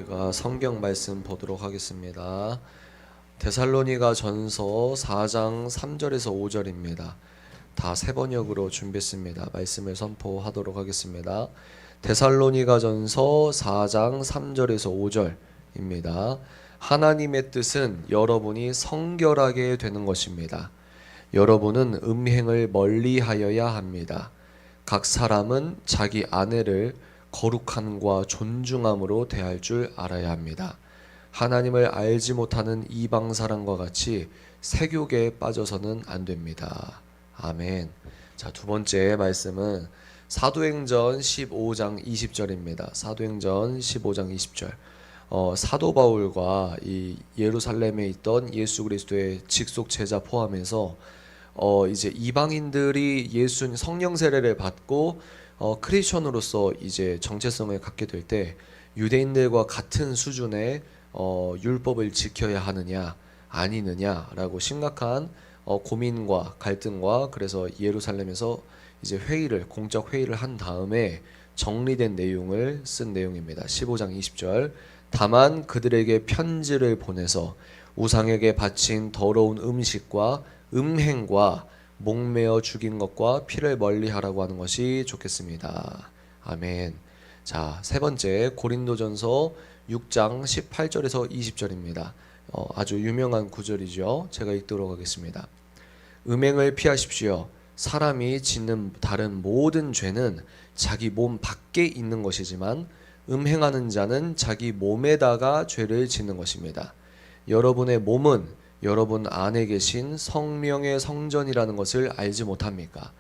우리가 성경 말씀 보도록 하겠습니다. 데살로니가 전서 4장 3절에서 5절입니다. 다 세 번역으로 준비했습니다. 말씀을 선포하도록 하겠습니다. 데살로니가 전서 4장 3절에서 5절입니다. 하나님의 뜻은 여러분이 성결하게 되는 것입니다. 여러분은 음행을 멀리하여야 합니다. 각 사람은 자기 아내를 거룩함과 존중함으로 대할 줄 알아야 합니다. 하나님을 알지 못하는 이방 사람과 같이 세욕에 빠져서는 안 됩니다. 아멘. 자, 두 번째 말씀은 사도행전 15장 20절입니다. 사도행전 15장 20절. 사도 바울과 이 예루살렘에 있던 예수 그리스도의 직속 제자 포함해서 이제 이방인들이 예수 성령 세례를 받고 크리스천으로서 이제 정체성을 갖게 될 때 유대인들과 같은 수준의 율법을 지켜야 하느냐 아니느냐라고 심각한 고민과 갈등과 그래서 예루살렘에서 이제 공적 회의를 한 다음에 정리된 내용을 쓴 내용입니다. 15장 20절. 다만 그들에게 편지를 보내서 우상에게 바친 더러운 음식과 음행과 목매어 죽인 것과 피를 멀리하라고 하는 것이 좋겠습니다. 아멘. 자, 세 번째 고린도전서 6장 18절에서 20절입니다. 아주 유명한 구절이죠. 제가 읽도록 하겠습니다. 음행을 피하십시오. 사람이 짓는 다른 모든 죄는 자기 몸 밖에 있는 것이지만 음행하는 자는 자기 몸에다가 죄를 짓는 것입니다. 여러분의 몸은 여러분 안에 계신 성령의 성전이라는 것을 알지 못합니까?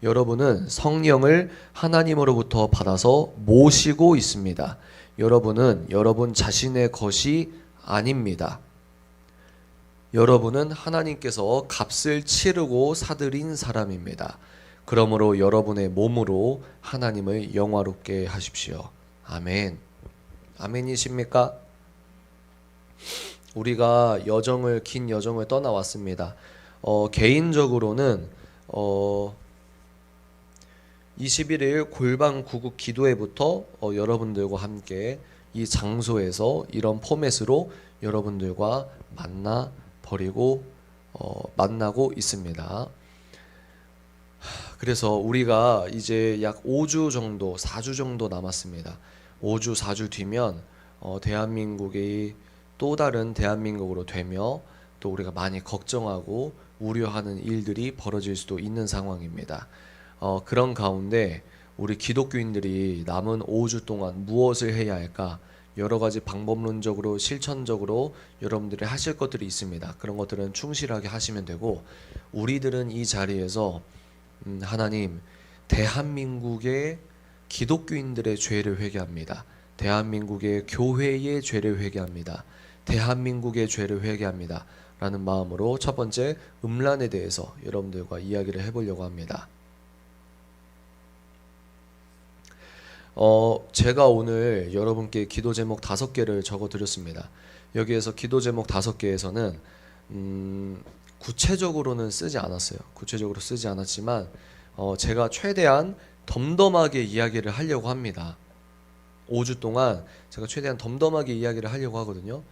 여러분은 성령을 하나님으로부터 받아서 모시고 있습니다. 여러분은 여러분 자신의 것이 아닙니다. 여러분은 하나님께서 값을 치르고 사들인 사람입니다. 그러므로 여러분의 몸으로 하나님을 영화롭게 하십시오. 아멘. 아멘이십니까? 우리가 긴 여정을 떠나왔습니다. 개인적으로는 21일 골방 구국 기도회부터 여러분들과 함께 이 장소에서 이런 포맷으로 여러분들과 만나고 있습니다. 그래서 우리가 이제 약 5주 정도, 4주 정도 남았습니다. 5주, 4주 뒤면 대한민국이 또 다른 대한민국으로 되며 또 우리가 많이 걱정하고 우려하는 일들이 벌어질 수도 있는 상황입니다. 그런 가운데 우리 기독교인들이 남은 5주 동안 무엇을 해야 할까? 여러 가지 방법론적으로 실천적으로 여러분들이 하실 것들이 있습니다. 그런 것들은 충실하게 하시면 되고 우리들은 이 자리에서 하나님, 대한민국의 기독교인들의 죄를 회개합니다. 대한민국의 교회의 죄를 회개합니다. 대한민국의 죄를 회개합니다. 라는 마음으로 첫 번째 음란에 대해서 여러분들과 이야기를 해보려고 합니다. 제가 오늘 여러분께 기도 제목 5개를 적어드렸습니다. 여기에서 기도 제목 5개에서는 구체적으로는 쓰지 않았어요. 구체적으로 쓰지 않았지만 제가 최대한 덤덤하게 이야기를 하려고 합니다. 5주 동안 제가 최대한 덤덤하게 이야기를 하려고 하거든요.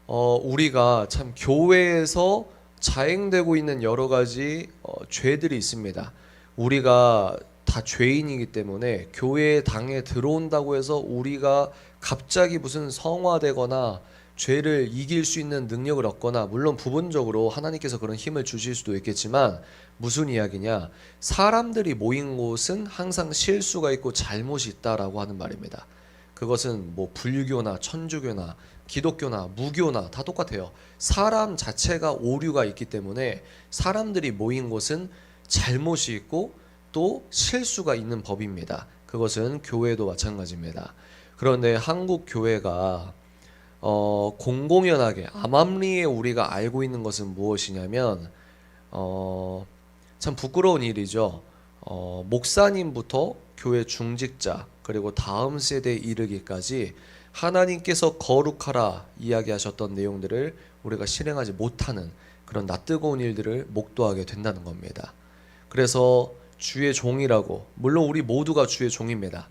우리가 참 교회에서 자행되고 있는 여러 가지 죄들이 있습니다. 우리가 다 죄인이기 때문에 교회 당에 들어온다고 해서 우리가 갑자기 무슨 성화되거나 죄를 이길 수 있는 능력을 얻거나, 물론 부분적으로 하나님께서 그런 힘을 주실 수도 있겠지만 무슨 이야기냐, 사람들이 모인 곳은 항상 실수가 있고 잘못이 있다라고 하는 말입니다. 그것은 뭐 불교나 천주교나 기독교나 무교나 다 똑같아요. 사람 자체가 오류가 있기 때문에 사람들이 모인 곳은 잘못이 있고 또 실수가 있는 법입니다. 그것은 교회도 마찬가지입니다. 그런데 한국 교회가 공공연하게 암암리에 우리가 알고 있는 것은 무엇이냐면 참 부끄러운 일이죠. 목사님부터 교회 중직자 그리고 다음 세대에 이르기까지 하나님께서 거룩하라 이야기하셨던 내용들을 우리가 실행하지 못하는 그런 낯뜨거운 일들을 목도하게 된다는 겁니다. 그래서 주의 종이라고, 물론 우리 모두가 주의 종입니다.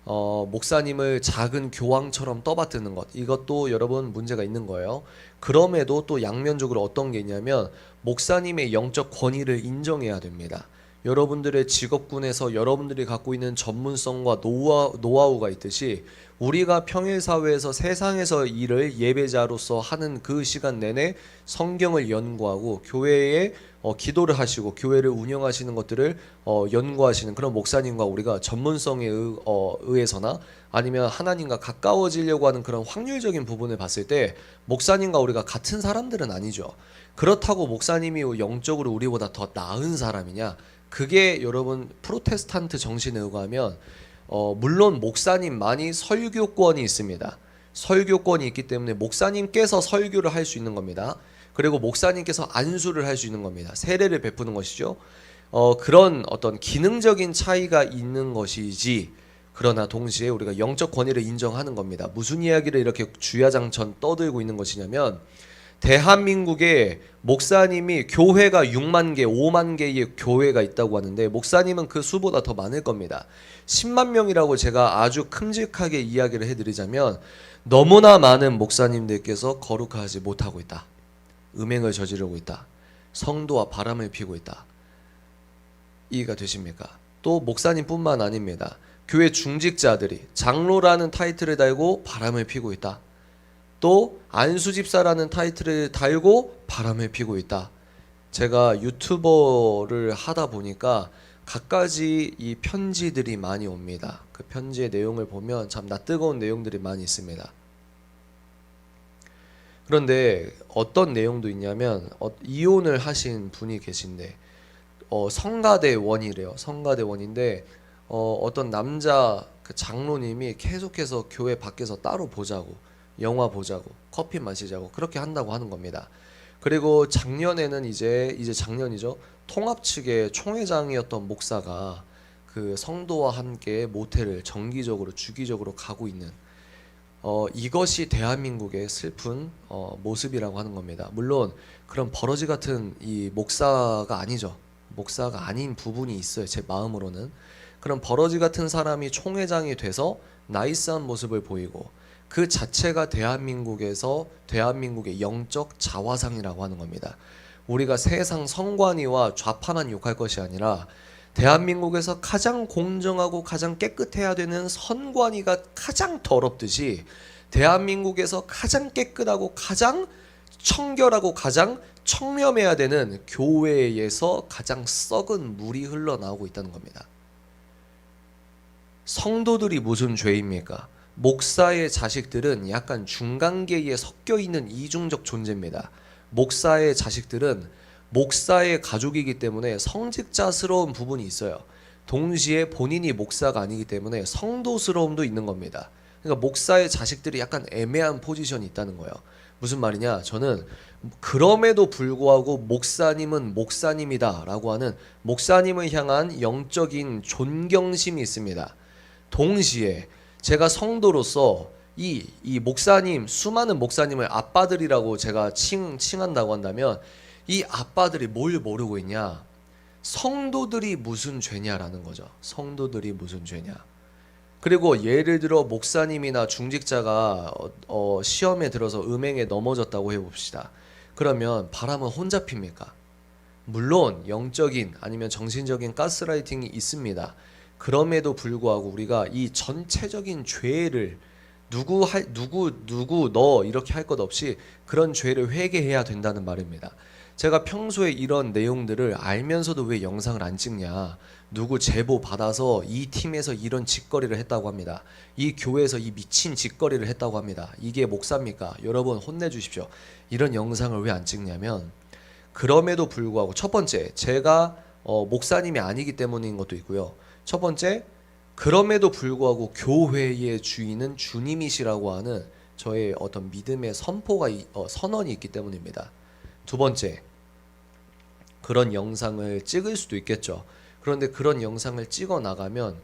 목사님을 작은 교황처럼 떠받드는 것, 이것도 여러분 문제가 있는 거예요. 그럼에도 또 양면적으로 어떤 게 있냐면 목사님의 영적 권위를 인정해야 됩니다. 여러분들의 직업군에서 여러분들이 갖고 있는 전문성과 노하우가 있듯이 우리가 평일 사회에서 세상에서 일을 예배자로서 하는 그 시간 내내 성경을 연구하고 교회에 기도를 하시고 교회를 운영하시는 것들을 연구하시는 그런 목사님과 우리가 전문성에 의해서나 아니면 하나님과 가까워지려고 하는 그런 확률적인 부분을 봤을 때 목사님과 우리가 같은 사람들은 아니죠. 그렇다고 목사님이 영적으로 우리보다 더 나은 사람이냐? 그게 여러분 프로테스탄트 정신에 의하면 물론 목사님만이 설교권이 있습니다. 설교권이 있기 때문에 목사님께서 설교를 할 수 있는 겁니다. 그리고 목사님께서 안수를 할 수 있는 겁니다. 세례를 베푸는 것이죠. 그런 어떤 기능적인 차이가 있는 것이지, 그러나 동시에 우리가 영적 권위를 인정하는 겁니다. 무슨 이야기를 이렇게 주야장천 떠들고 있는 것이냐면 대한민국에 목사님이 교회가 6만 개, 5만 개의 교회가 있다고 하는데 목사님은 그 수보다 더 많을 겁니다. 10만 명이라고 제가 아주 큼직하게 이야기를 해드리자면 너무나 많은 목사님들께서 거룩하지 못하고 있다. 음행을 저지르고 있다. 성도와 바람을 피우고 있다. 이해가 되십니까? 또 목사님뿐만 아닙니다. 교회 중직자들이 장로라는 타이틀을 달고 바람을 피우고 있다. 또 안수집사라는 타이틀을 달고 바람을 피우고 있다. 제가 유튜버를 하다 보니까 갖가지 이 편지들이 많이 옵니다. 그 편지의 내용을 보면 참 낯뜨거운 내용들이 많이 있습니다. 그런데 어떤 내용도 있냐면 이혼을 하신 분이 계신데 성가대원이래요. 성가대원인데 어떤 남자 그 장로님이 계속해서 교회 밖에서 따로 보자고, 영화 보자고, 커피 마시자고 그렇게 한다고 하는 겁니다. 그리고 작년에는 이제 작년이죠. 통합 측의 총회장이었던 목사가 그 성도와 함께 모텔을 정기적으로 주기적으로 가고 있는 이것이 대한민국의 슬픈 모습이라고 하는 겁니다. 물론 그런 버러지 같은 이 목사가 아니죠. 목사가 아닌 부분이 있어요. 제 마음으로는. 그런 버러지 같은 사람이 총회장이 돼서 나이스한 모습을 보이고 그 자체가 대한민국의 영적 자화상이라고 하는 겁니다. 우리가 세상 성관이와 좌파만 욕할 것이 아니라 대한민국에서 가장 공정하고 가장 깨끗해야 되는 선관위가 가장 더럽듯이 대한민국에서 가장 깨끗하고 가장 청결하고 가장 청렴해야 되는 교회에서 가장 썩은 물이 흘러나오고 있다는 겁니다. 성도들이 무슨 죄입니까? 목사의 자식들은 약간 중간계에 섞여 있는 이중적 존재입니다. 목사의 자식들은 목사의 가족이기 때문에 성직자스러운 부분이 있어요. 동시에 본인이 목사가 아니기 때문에 성도스러움도 있는 겁니다. 그러니까 목사의 자식들이 약간 애매한 포지션이 있다는 거예요. 무슨 말이냐? 저는 그럼에도 불구하고 목사님은 목사님이다 라고 하는 목사님을 향한 영적인 존경심이 있습니다. 동시에 제가 성도로서 이 목사님, 수많은 목사님을 아빠들이라고 제가 칭한다고 한다면 이 아빠들이 뭘 모르고 있냐? 성도들이 무슨 죄냐라는 거죠. 성도들이 무슨 죄냐? 그리고 예를 들어 목사님이나 중직자가 시험에 들어서 음행에 넘어졌다고 해봅시다. 그러면 바람은 혼자 핍니까? 물론 영적인 아니면 정신적인 가스라이팅이 있습니다. 그럼에도 불구하고 우리가 이 전체적인 죄를 누구 너 이렇게 할 것 없이 그런 죄를 회개해야 된다는 말입니다. 제가 평소에 이런 내용들을 알면서도 왜 영상을 안 찍냐, 누구 제보 받아서 이 팀에서 이런 짓거리를 했다고 합니다. 이 교회에서 이 미친 짓거리를 했다고 합니다. 이게 목사입니까? 여러분 혼내주십시오. 이런 영상을 왜 안 찍냐면 그럼에도 불구하고 첫 번째 제가 목사님이 아니기 때문인 것도 있고요. 첫 번째, 그럼에도 불구하고 교회의 주인은 주님이시라고 하는 저의 어떤 믿음의 선언이 있기 때문입니다. 두 번째, 그런 영상을 찍을 수도 있겠죠. 그런데 그런 영상을 찍어 나가면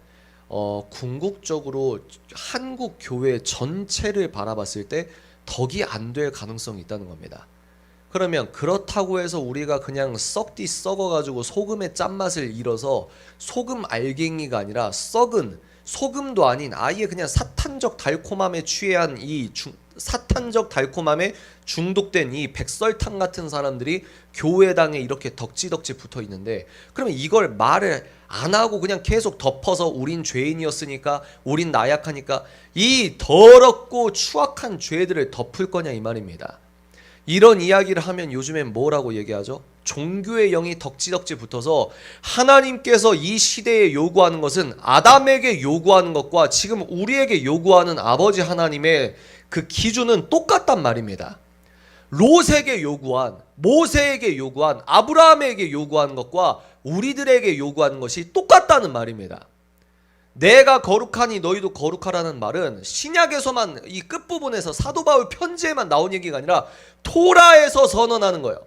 궁극적으로 한국 교회 전체를 바라봤을 때 덕이 안 될 가능성이 있다는 겁니다. 그러면 그렇다고 해서 우리가 그냥 썩어가지고 소금의 짠맛을 잃어서 소금 알갱이가 아니라 썩은 소금도 아닌 아예 그냥 사탄적 달콤함에 취한 사탄적 달콤함에 중독된 이 백설탕 같은 사람들이 교회당에 이렇게 덕지덕지 붙어 있는데, 그러면 이걸 말을 안 하고 그냥 계속 덮어서 우린 죄인이었으니까, 우린 나약하니까 이 더럽고 추악한 죄들을 덮을 거냐 이 말입니다. 이런 이야기를 하면 요즘엔 뭐라고 얘기하죠? 종교의 영이 덕지덕지 붙어서 하나님께서 이 시대에 요구하는 것은 아담에게 요구하는 것과 지금 우리에게 요구하는 아버지 하나님의 그 기준은 똑같단 말입니다. 롯에게 요구한, 모세에게 요구한, 아브라함에게 요구하는 것과 우리들에게 요구하는 것이 똑같다는 말입니다. 내가 거룩하니 너희도 거룩하라는 말은 신약에서만 이 끝부분에서 사도 바울 편지에만 나온 얘기가 아니라 토라에서 선언하는 거예요.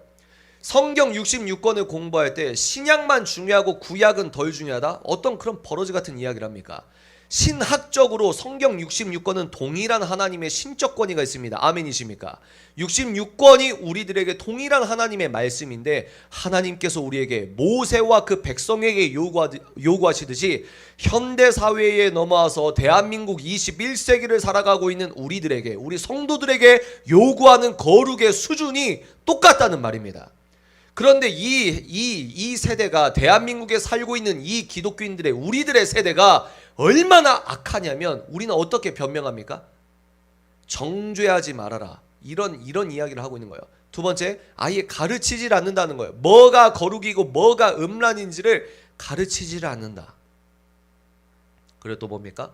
성경 66권을 공부할 때 신약만 중요하고 구약은 덜 중요하다? 어떤 그런 버러지 같은 이야기를 합니까? 신학적으로 성경 66권은 동일한 하나님의 신적 권위가 있습니다. 아멘이십니까? 66권이 우리들에게 동일한 하나님의 말씀인데, 하나님께서 우리에게 모세와 그 백성에게 요구하시듯이 현대사회에 넘어와서 대한민국 21세기를 살아가고 있는 우리들에게, 우리 성도들에게 요구하는 거룩의 수준이 똑같다는 말입니다. 그런데 이 세대가, 대한민국에 살고 있는 이 기독교인들의, 우리들의 세대가 얼마나 악하냐면, 우리는 어떻게 변명합니까? 정죄하지 말아라, 이런 이야기를 하고 있는 거예요. 두 번째, 아예 가르치질 않는다는 거예요. 뭐가 거룩이고 뭐가 음란인지를 가르치질 않는다. 그리고 또 뭡니까?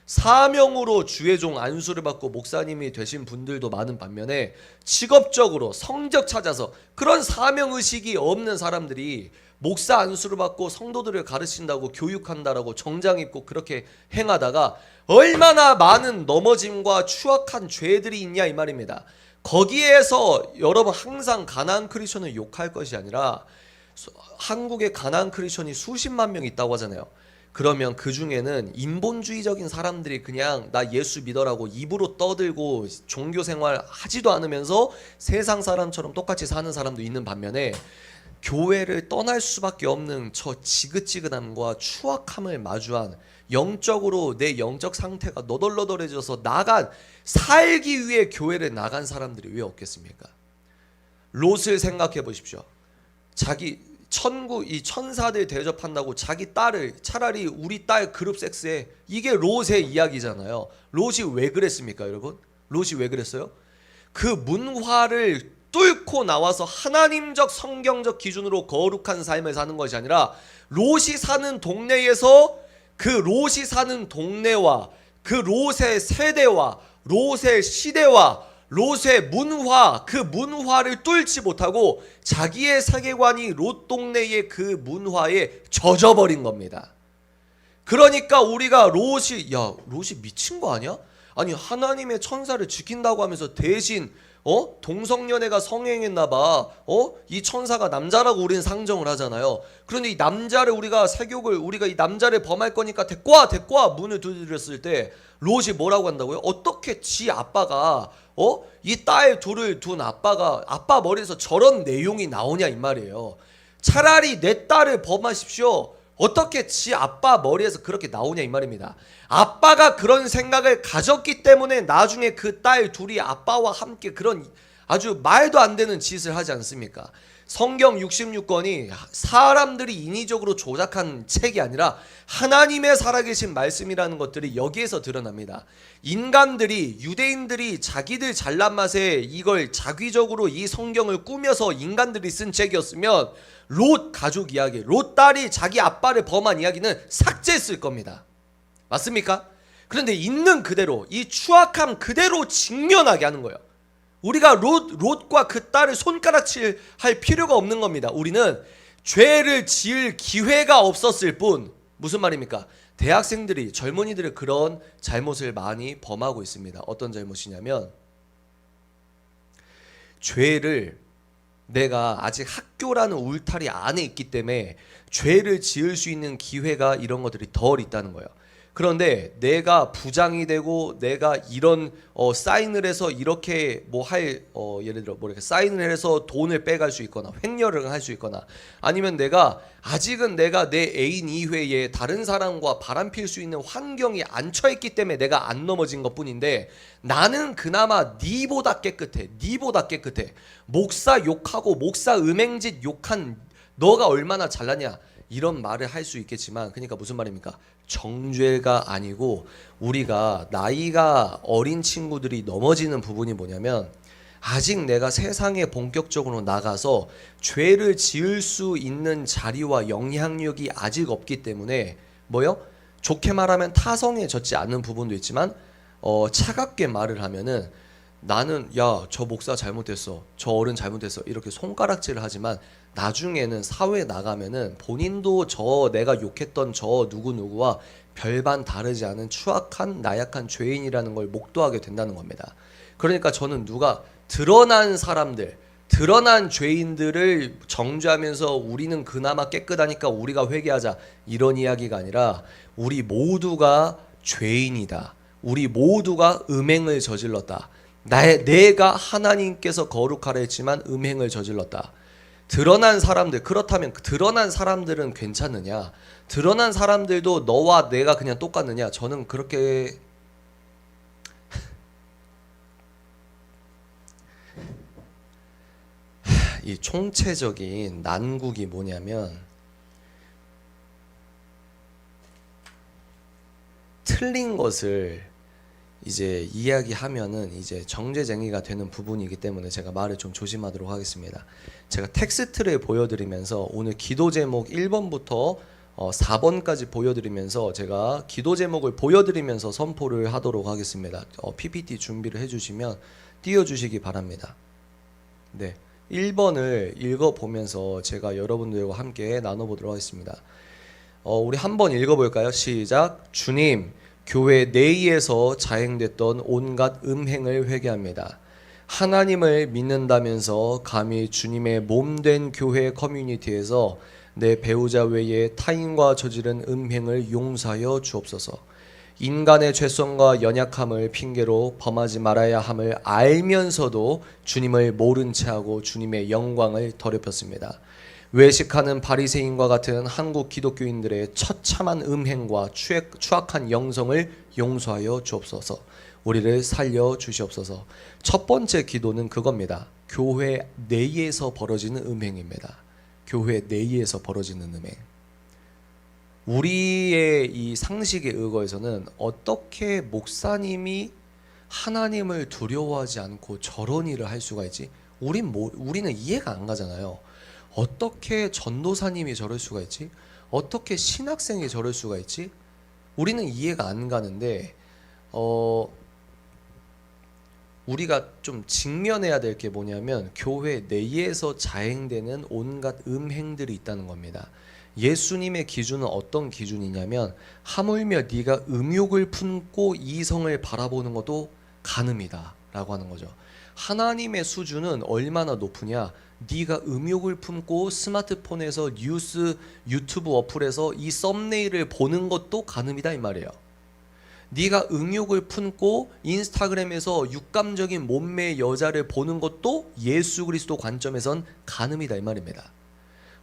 사명으로 주의 종 안수를 받고 목사님이 되신 분들도 많은 반면에, 직업적으로 성적 찾아서 그런 사명의식이 없는 사람들이 목사 안수를 받고 성도들을 가르친다고, 교육한다라고 정장 입고 그렇게 행하다가 얼마나 많은 넘어짐과 추악한 죄들이 있냐 이 말입니다. 거기에서 여러분 항상 가나안 크리스천을 욕할 것이 아니라, 한국에 가나안 크리스천이 수십만 명 있다고 하잖아요. 그러면 그 중에는 인본주의적인 사람들이 그냥 나 예수 믿어라고 입으로 떠들고 종교 생활 하지도 않으면서 세상 사람처럼 똑같이 사는 사람도 있는 반면에, 교회를 떠날 수밖에 없는 저 지긋지긋함과 추악함을 마주한, 영적으로 내 영적 상태가 너덜너덜해져서 살기 위해 교회를 나간 사람들이 왜 없겠습니까? 롯을 생각해 보십시오. 이 천사들 대접한다고 자기 딸을, 차라리 우리 딸 그룹 섹스해, 이게 롯의 이야기잖아요. 롯이 왜 그랬습니까 여러분? 롯이 왜 그랬어요? 그 문화를 뚫고 나와서 하나님적 성경적 기준으로 거룩한 삶을 사는 것이 아니라, 롯이 사는 동네에서 그 롯이 사는 동네와 그 롯의 세대와 롯의 시대와 롯의 문화, 그 문화를 뚫지 못하고 자기의 세계관이 롯 동네의 그 문화에 젖어버린 겁니다. 그러니까 우리가 롯이 미친 거 아니야? 아니 하나님의 천사를 지킨다고 하면서 대신 동성연애가 성행했나봐. 이 천사가 남자라고 우리는 상정을 하잖아요. 그런데 이 남자를 우리가 이 남자를 범할 거니까 데리고 와 문을 두드렸을 때 롯이 뭐라고 한다고요? 어떻게 지 아빠가 이 딸 둘을 둔 아빠 머리에서 저런 내용이 나오냐 이 말이에요. 차라리 내 딸을 범하십시오. 어떻게 지 아빠 머리에서 그렇게 나오냐 이 말입니다. 아빠가 그런 생각을 가졌기 때문에 나중에 그 딸 둘이 아빠와 함께 그런 아주 말도 안 되는 짓을 하지 않습니까? 성경 66권이 사람들이 인위적으로 조작한 책이 아니라 하나님의 살아계신 말씀이라는 것들이 여기에서 드러납니다. 유대인들이 자기들 잘난 맛에 이걸 자기적으로 이 성경을 꾸며서 인간들이 쓴 책이었으면 롯 가족 이야기, 롯 딸이 자기 아빠를 범한 이야기는 삭제했을 겁니다. 맞습니까? 그런데 있는 그대로 이 추악함 그대로 직면하게 하는 거예요. 우리가 롯과 그 딸을 손가락질 할 필요가 없는 겁니다. 우리는 죄를 지을 기회가 없었을 뿐. 무슨 말입니까? 대학생들이, 젊은이들이 그런 잘못을 많이 범하고 있습니다. 어떤 잘못이냐면, 죄를 내가 아직 학교라는 울타리 안에 있기 때문에 죄를 지을 수 있는 기회가, 이런 것들이 덜 있다는 거예요. 그런데 내가 부장이 되고 내가 이런 사인을 해서 이렇게 뭐 예를 들어 뭐 이렇게 사인을 해서 돈을 빼갈 수 있거나 횡령을 할 수 있거나 아니면 내가 아직은 내가 내 애인 이외에 다른 사람과 바람필 수 있는 환경이 안 처했기 때문에 내가 안 넘어진 것뿐인데 나는 그나마 니보다 깨끗해. 니보다 깨끗해. 목사 욕하고 목사 음행짓 욕한 너가 얼마나 잘나냐 이런 말을 할 수 있겠지만 그러니까 무슨 말입니까? 정죄가 아니고 우리가 나이가 어린 친구들이 넘어지는 부분이 뭐냐면 아직 내가 세상에 본격적으로 나가서 죄를 지을 수 있는 자리와 영향력이 아직 없기 때문에 뭐요? 좋게 말하면 타성에 젖지 않는 부분도 있지만 차갑게 말을 하면은 나는 야, 저 목사 잘못했어. 저 어른 잘못했어. 이렇게 손가락질을 하지만 나중에는 사회에 나가면은 본인도 내가 욕했던 저 누구누구와 별반 다르지 않은 추악한 나약한 죄인이라는 걸 목도하게 된다는 겁니다. 그러니까 저는 드러난 사람들, 드러난 죄인들을 정죄하면서 우리는 그나마 깨끗하니까 우리가 회개하자 이런 이야기가 아니라 우리 모두가 죄인이다. 우리 모두가 음행을 저질렀다. 내가 하나님께서 거룩하라 했지만 음행을 저질렀다. 드러난 사람들, 그렇다면 드러난 사람들은 괜찮느냐? 드러난 사람들도 너와 내가 그냥 똑같느냐? 저는 그렇게 이 총체적인 난국이 뭐냐면 틀린 것을 이제 이야기하면은 이제 정죄쟁이가 되는 부분이기 때문에 제가 말을 좀 조심하도록 하겠습니다. 제가 텍스트를 보여드리면서 오늘 기도 제목 1번부터 4번까지 보여드리면서 제가 기도 제목을 보여드리면서 선포를 하도록 하겠습니다. PPT 준비를 해주시면 띄워주시기 바랍니다. 네, 1번을 읽어보면서 제가 여러분들과 함께 나눠보도록 하겠습니다. 우리 한번 읽어볼까요? 시작. 주님, 교회 내에서 자행됐던 온갖 음행을 회개합니다. 하나님을 믿는다면서 감히 주님의 몸된 교회 커뮤니티에서 내 배우자 외에 타인과 저지른 음행을 용서하여 주옵소서. 인간의 죄성과 연약함을 핑계로 범하지 말아야 함을 알면서도 주님을 모른 채하고 주님의 영광을 더럽혔습니다. 외식하는 바리새인과 같은 한국 기독교인들의 처참한 음행과 추악한 영성을 용서하여 주옵소서. 우리를 살려 주시옵소서. 첫 번째 기도는 그겁니다. 교회 내에서 벌어지는 음행입니다. 교회 내에서 벌어지는 음행. 우리의 이 상식에 의거해서는 어떻게 목사님이 하나님을 두려워하지 않고 저런 일을 할 수가 있지? 우리는 이해가 안 가잖아요. 어떻게 전도사님이 저럴 수가 있지? 어떻게 신학생이 저럴 수가 있지? 우리는 이해가 안 가는데 우리가 좀 직면해야 될 게 뭐냐면 교회 내에서 자행되는 온갖 음행들이 있다는 겁니다. 예수님의 기준은 어떤 기준이냐면 하물며 네가 음욕을 품고 이성을 바라보는 것도 간음이다 라고 하는 거죠. 하나님의 수준은 얼마나 높으냐? 네가 음욕을 품고 스마트폰에서 뉴스 유튜브 어플에서 이 썸네일을 보는 것도 간음이다 이 말이에요. 네가 음욕을 품고 인스타그램에서 육감적인 몸매의 여자를 보는 것도 예수 그리스도 관점에선 간음이다 이 말입니다.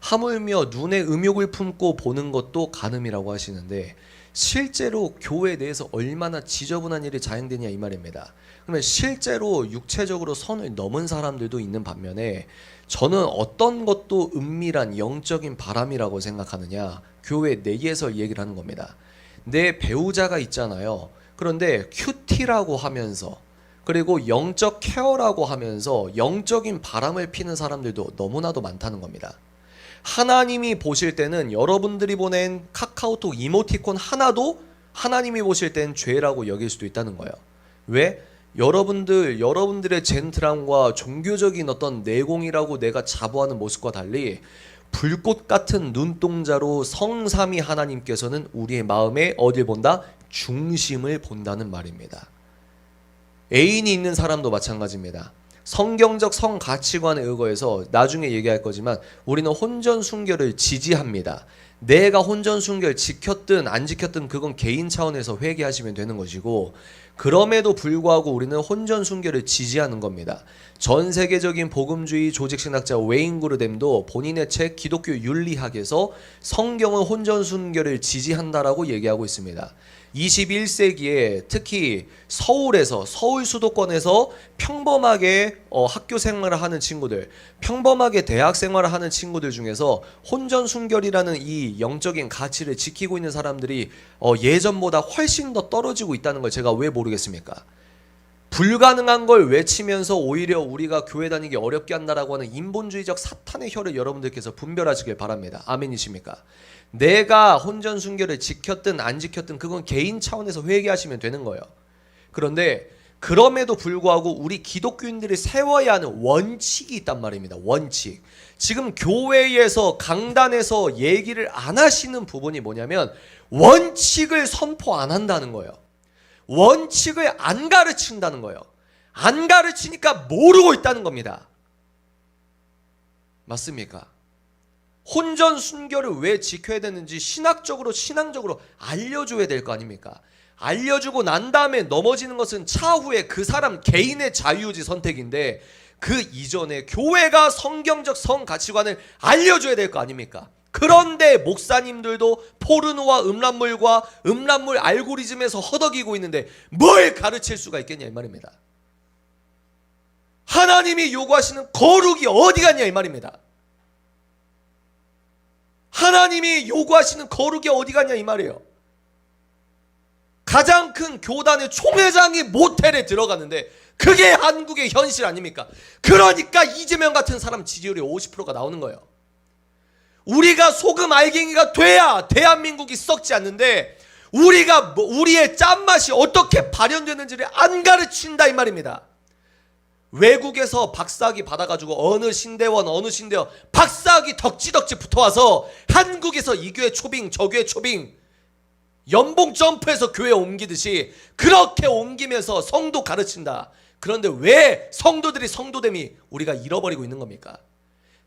하물며 눈에 음욕을 품고 보는 것도 간음이라고 하시는데 실제로 교회 내에서 얼마나 지저분한 일이 자행되냐 이 말입니다. 그러면 실제로 육체적으로 선을 넘은 사람들도 있는 반면에 저는 어떤 것도 은밀한 영적인 바람이라고 생각하느냐, 교회 내에서 얘기를 하는 겁니다. 내 배우자가 있잖아요. 그런데 큐티라고 하면서 그리고 영적 케어라고 하면서 영적인 바람을 피는 사람들도 너무나도 많다는 겁니다. 하나님이 보실 때는 여러분들이 보낸 카카오톡 이모티콘 하나도 하나님이 보실 땐 죄라고 여길 수도 있다는 거예요. 왜? 여러분들의 젠틀함과 종교적인 어떤 내공이라고 내가 자부하는 모습과 달리 불꽃 같은 눈동자로 성삼위 하나님께서는 우리의 마음에 어딜 본다? 중심을 본다는 말입니다. 애인이 있는 사람도 마찬가지입니다. 성경적 성 가치관에 의거해서 나중에 얘기할 거지만 우리는 혼전 순결을 지지합니다. 내가 혼전 순결 지켰든 안 지켰든 그건 개인 차원에서 회개하시면 되는 것이고, 그럼에도 불구하고 우리는 혼전 순결을 지지하는 겁니다. 전 세계적인 복음주의 조직신학자 웨인 그루뎀도 본인의 책 기독교 윤리학에서 성경은 혼전 순결을 지지한다라고 얘기하고 있습니다. 21세기에 특히 서울에서, 서울 수도권에서 평범하게 학교 생활을 하는 친구들, 평범하게 대학 생활을 하는 친구들 중에서 혼전 순결이라는 이 영적인 가치를 지키고 있는 사람들이 예전보다 훨씬 더 떨어지고 있다는 걸 제가 왜 모르겠습니까? 불가능한 걸 외치면서 오히려 우리가 교회 다니기 어렵게 한다라고 하는 인본주의적 사탄의 혀를 여러분들께서 분별하시길 바랍니다. 아멘이십니까? 내가 혼전 순결을 지켰든 안 지켰든 그건 개인 차원에서 회개하시면 되는 거예요. 그런데 그럼에도 불구하고 우리 기독교인들이 세워야 하는 원칙이 있단 말입니다. 원칙. 지금 교회에서 강단에서 얘기를 안 하시는 부분이 뭐냐면 원칙을 선포 안 한다는 거예요. 원칙을 안 가르친다는 거예요. 안 가르치니까 모르고 있다는 겁니다. 맞습니까? 혼전 순결을 왜 지켜야 되는지 신앙적으로 알려줘야 될 거 아닙니까? 알려주고 난 다음에 넘어지는 것은 차후에 그 사람 개인의 자유지 선택인데, 그 이전에 교회가 성경적 성 가치관을 알려줘야 될 거 아닙니까? 그런데 목사님들도 포르노와 음란물 알고리즘에서 허덕이고 있는데 뭘 가르칠 수가 있겠냐 이 말입니다. 하나님이 요구하시는 거룩이 어디 갔냐 이 말입니다. 하나님이 요구하시는 거룩이 어디 갔냐 이 말이에요. 가장 큰 교단의 총회장이 모텔에 들어갔는데 그게 한국의 현실 아닙니까? 그러니까 이재명 같은 사람 지지율이 50%가 나오는 거예요. 우리가 소금 알갱이가 돼야 대한민국이 썩지 않는데 우리가 우리의 짠맛이 어떻게 발현되는지를 안 가르친다 이 말입니다. 외국에서 박사학위 받아가지고 어느 신대원 박사학위 덕지덕지 붙어와서 한국에서 이 교회 초빙 저 교회 초빙 연봉 점프해서 교회 옮기듯이 그렇게 옮기면서 성도 가르친다. 그런데 왜 성도들이 성도됨이 우리가 잃어버리고 있는 겁니까?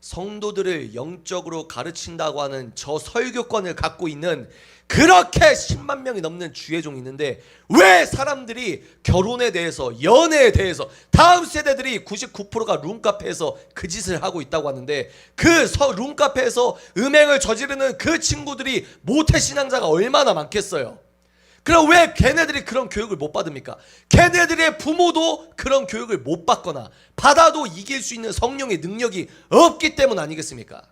성도들을 영적으로 가르친다고 하는 저 설교권을 갖고 있는 그렇게 10만 명이 넘는 주의종이 있는데 왜 사람들이 결혼에 대해서, 연애에 대해서, 다음 세대들이 99%가 룸카페에서 그 짓을 하고 있다고 하는데 그 룸카페에서 음행을 저지르는 그 친구들이 모태신앙자가 얼마나 많겠어요? 그럼 왜 걔네들이 그런 교육을 못 받습니까? 걔네들의 부모도 그런 교육을 못 받거나 받아도 이길 수 있는 성령의 능력이 없기 때문 아니겠습니까?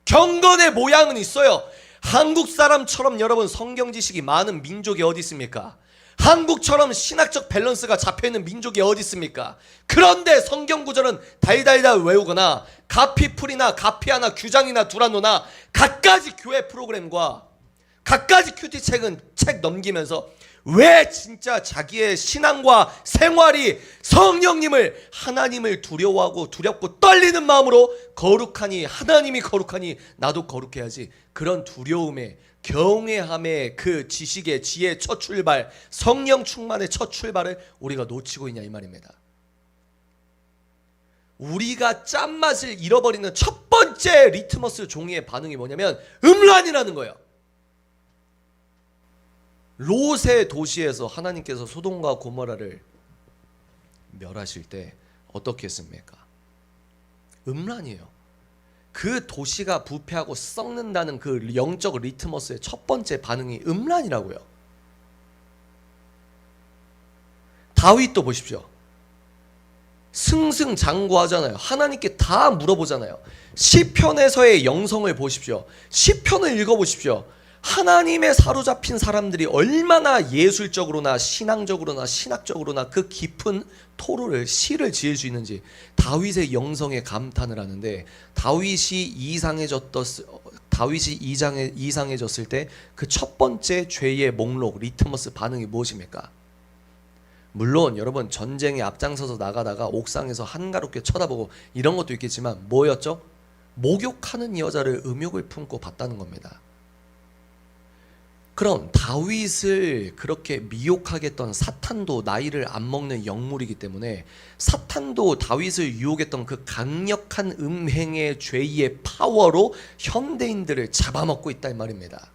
경건의 모양은 있어요. 한국 사람처럼 여러분 성경 지식이 많은 민족이 어디 있습니까? 한국처럼 신학적 밸런스가 잡혀있는 민족이 어디 있습니까? 그런데 성경 구절은 달달달 외우거나 가피풀이나 가피아나 규장이나 두란노나 갖가지 교회 프로그램과 갖가지 큐티 책 넘기면서 왜 진짜 자기의 신앙과 생활이 성령님을, 하나님을 두려워하고 두렵고 떨리는 마음으로 거룩하니 하나님이 거룩하니 나도 거룩해야지, 그런 두려움에 경외함의 그 지식의 지혜의 첫 출발, 성령 충만의 첫 출발을 우리가 놓치고 있냐 이 말입니다. 우리가 짠맛을 잃어버리는 첫 번째 리트머스 종이의 반응이 뭐냐면 음란이라는 거예요. 롯의 도시에서 하나님께서 소돔과 고모라를 멸하실 때 어떻게 했습니까? 음란이에요. 그 도시가 부패하고 썩는다는 그 영적 리트머스의 첫 번째 반응이 음란이라고요. 다윗도 보십시오. 승승장구하잖아요. 하나님께 다 물어보잖아요. 시편에서의 영성을 보십시오. 시편을 읽어보십시오. 하나님에 사로잡힌 사람들이 얼마나 예술적으로나 신앙적으로나 신학적으로나 그 깊은 토로를, 시를 지을 수 있는지 다윗의 영성에 감탄을 하는데, 다윗이 이상해졌을 때 그 첫 번째 죄의 목록, 리트머스 반응이 무엇입니까? 물론 여러분 전쟁에 앞장서서 나가다가 옥상에서 한가롭게 쳐다보고 이런 것도 있겠지만 뭐였죠? 목욕하는 여자를 음욕을 품고 봤다는 겁니다. 그럼 다윗을 그렇게 미혹하게 했던 사탄도 나이를 안 먹는 영물이기 때문에 사탄도 다윗을 유혹했던 그 강력한 음행의 죄의 파워로 현대인들을 잡아먹고 있다 이 말입니다.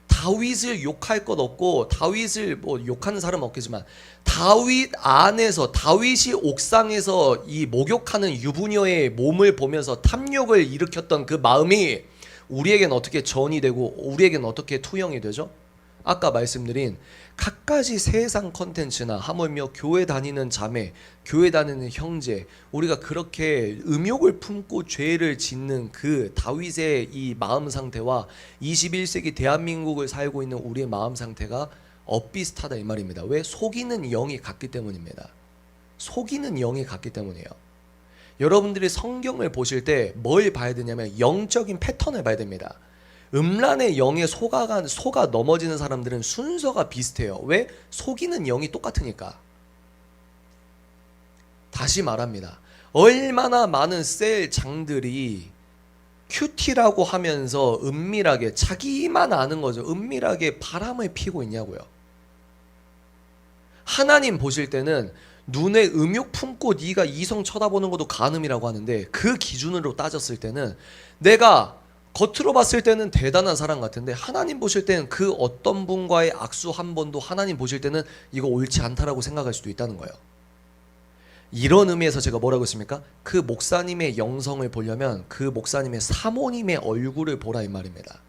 다윗을 욕할 것 없고 다윗을 뭐 욕하는 사람은 없겠지만 다윗 안에서 다윗이 옥상에서 이 목욕하는 유부녀의 몸을 보면서 탐욕을 일으켰던 그 마음이 우리에겐 어떻게 전이 되고 우리에겐 어떻게 투영이 되죠? 아까 말씀드린 갖가지 세상 컨텐츠나 하물며 교회 다니는 자매, 교회 다니는 형제, 우리가 그렇게 음욕을 품고 죄를 짓는 그 다윗의 이 마음 상태와 21세기 대한민국을 살고 있는 우리의 마음 상태가 엇비슷하다 이 말입니다. 왜? 속이는 영이 같기 때문입니다. 속이는 영이 같기 때문이에요. 여러분들이 성경을 보실 때 뭘 봐야 되냐면 영적인 패턴을 봐야 됩니다. 음란의 영에 속아 넘어지는 사람들은 순서가 비슷해요. 왜? 속이는 영이 똑같으니까. 다시 말합니다. 얼마나 많은 셀 장들이 큐티라고 하면서 은밀하게 자기만 아는 거죠. 은밀하게 바람을 피고 있냐고요. 하나님 보실 때는 눈에 음욕 품고 네가 이성 쳐다보는 것도 간음이라고 하는데 그 기준으로 따졌을 때는 내가 겉으로 봤을 때는 대단한 사람 같은데 하나님 보실 때는 그 어떤 분과의 악수 한 번도 하나님 보실 때는 이거 옳지 않다라고 생각할 수도 있다는 거예요. 이런 의미에서 제가 뭐라고 했습니까? 그 목사님의 영성을 보려면 그 목사님의 사모님의 얼굴을 보라 이 말입니다.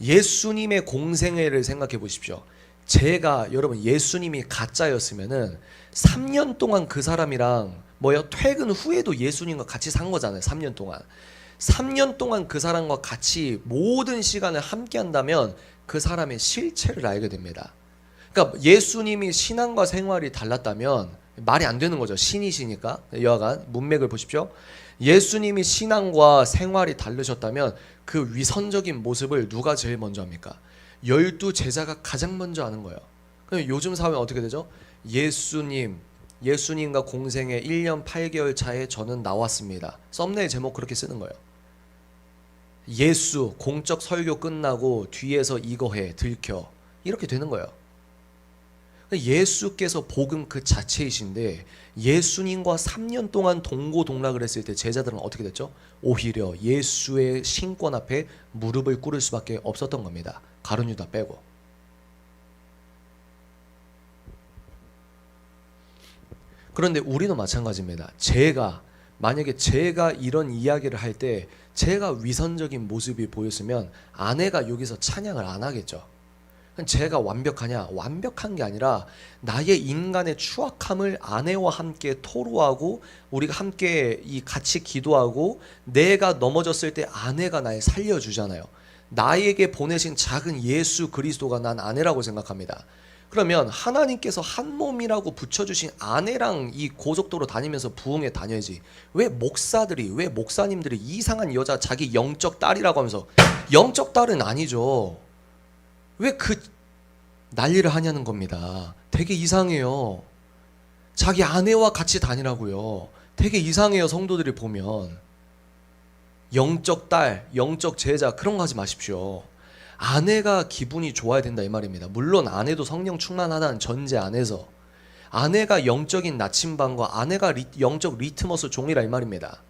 예수님의 공생애를 생각해 보십시오. 제가 여러분 예수님이 가짜였으면은 3년 동안 그 사람이랑 퇴근 후에도 예수님과 같이 산 거잖아요. 3년 동안. 3년 동안 그 사람과 같이 모든 시간을 함께 한다면 그 사람의 실체를 알게 됩니다. 그러니까 예수님이 신앙과 생활이 달랐다면 말이 안 되는 거죠. 신이시니까. 여하간 문맥을 보십시오. 예수님이 신앙과 생활이 다르셨다면 그 위선적인 모습을 누가 제일 먼저 합니까? 12제자가 가장 먼저 하는 거예요. 그럼 요즘 사회는 어떻게 되죠? 예수님과 공생애 1년 8개월 차에 저는 나왔습니다. 썸네일 제목 그렇게 쓰는 거예요. 예수 공적 설교 끝나고 뒤에서 이거 해 들켜 이렇게 되는 거예요. 예수께서 복음 그 자체이신데 예수님과 3년 동안 동고동락을 했을 때 제자들은 어떻게 됐죠? 오히려 예수의 신권 앞에 무릎을 꿇을 수밖에 없었던 겁니다. 가룟 유다 빼고. 그런데 우리는 마찬가지입니다. 만약에 제가 이런 이야기를 할 때 제가 위선적인 모습이 보였으면 아내가 여기서 찬양을 안 하겠죠. 제가 완벽하냐? 완벽한 게 아니라 나의 인간의 추악함을 아내와 함께 토로하고 우리가 함께 같이 기도하고 내가 넘어졌을 때 아내가 날 살려주잖아요. 나에게 보내신 작은 예수 그리스도가 난 아내라고 생각합니다. 그러면 하나님께서 한 몸이라고 붙여주신 아내랑 이 고속도로 다니면서 부흥회 다녀야지. 왜 목사님들이 이상한 여자 자기 영적 딸이라고 하면서 영적 딸은 아니죠. 왜 그 난리를 하냐는 겁니다. 되게 이상해요. 자기 아내와 같이 다니라고요. 되게 이상해요. 성도들이 보면. 영적 딸, 영적 제자 그런 거 하지 마십시오. 아내가 기분이 좋아야 된다 이 말입니다. 물론 아내도 성령 충만하다는 전제 안에서 아내가 영적인 나침반과 아내가 영적 리트머스 종이라 이 말입니다.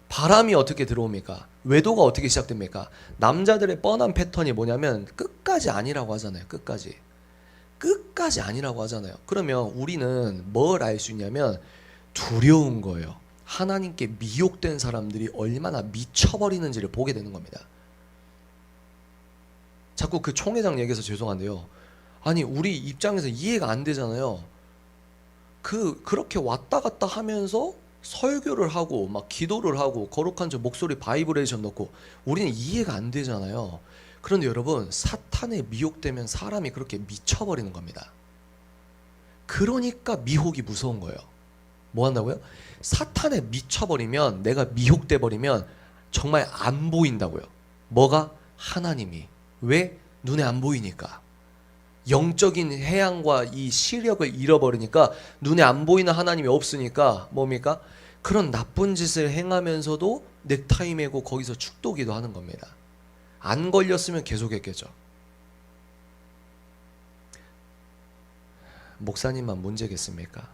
바람이 어떻게 들어옵니까? 외도가 어떻게 시작됩니까? 남자들의 뻔한 패턴이 뭐냐면 끝까지 아니라고 하잖아요. 끝까지 아니라고 하잖아요. 그러면 우리는 뭘 알 수 있냐면 두려운 거예요. 하나님께 미혹된 사람들이 얼마나 미쳐버리는지를 보게 되는 겁니다. 자꾸 그 총회장 얘기해서 죄송한데요. 아니 우리 입장에서 이해가 안 되잖아요. 그렇게 왔다 갔다 하면서 설교를 하고 막 기도를 하고 거룩한 저 목소리 바이브레이션 넣고 우리는 이해가 안 되잖아요. 그런데 여러분 사탄에 미혹되면 사람이 그렇게 미쳐버리는 겁니다. 그러니까 미혹이 무서운 거예요. 뭐 한다고요? 사탄에 미쳐버리면 내가 미혹돼 버리면 정말 안 보인다고요. 뭐가? 하나님이. 왜? 눈에 안 보이니까. 영적인 해양과 이 시력을 잃어버리니까 눈에 안 보이는 하나님이 없으니까 뭡니까? 그런 나쁜 짓을 행하면서도 넥타이 메고 거기서 축도기도 하는 겁니다. 안 걸렸으면 계속했겠죠. 목사님만 문제겠습니까?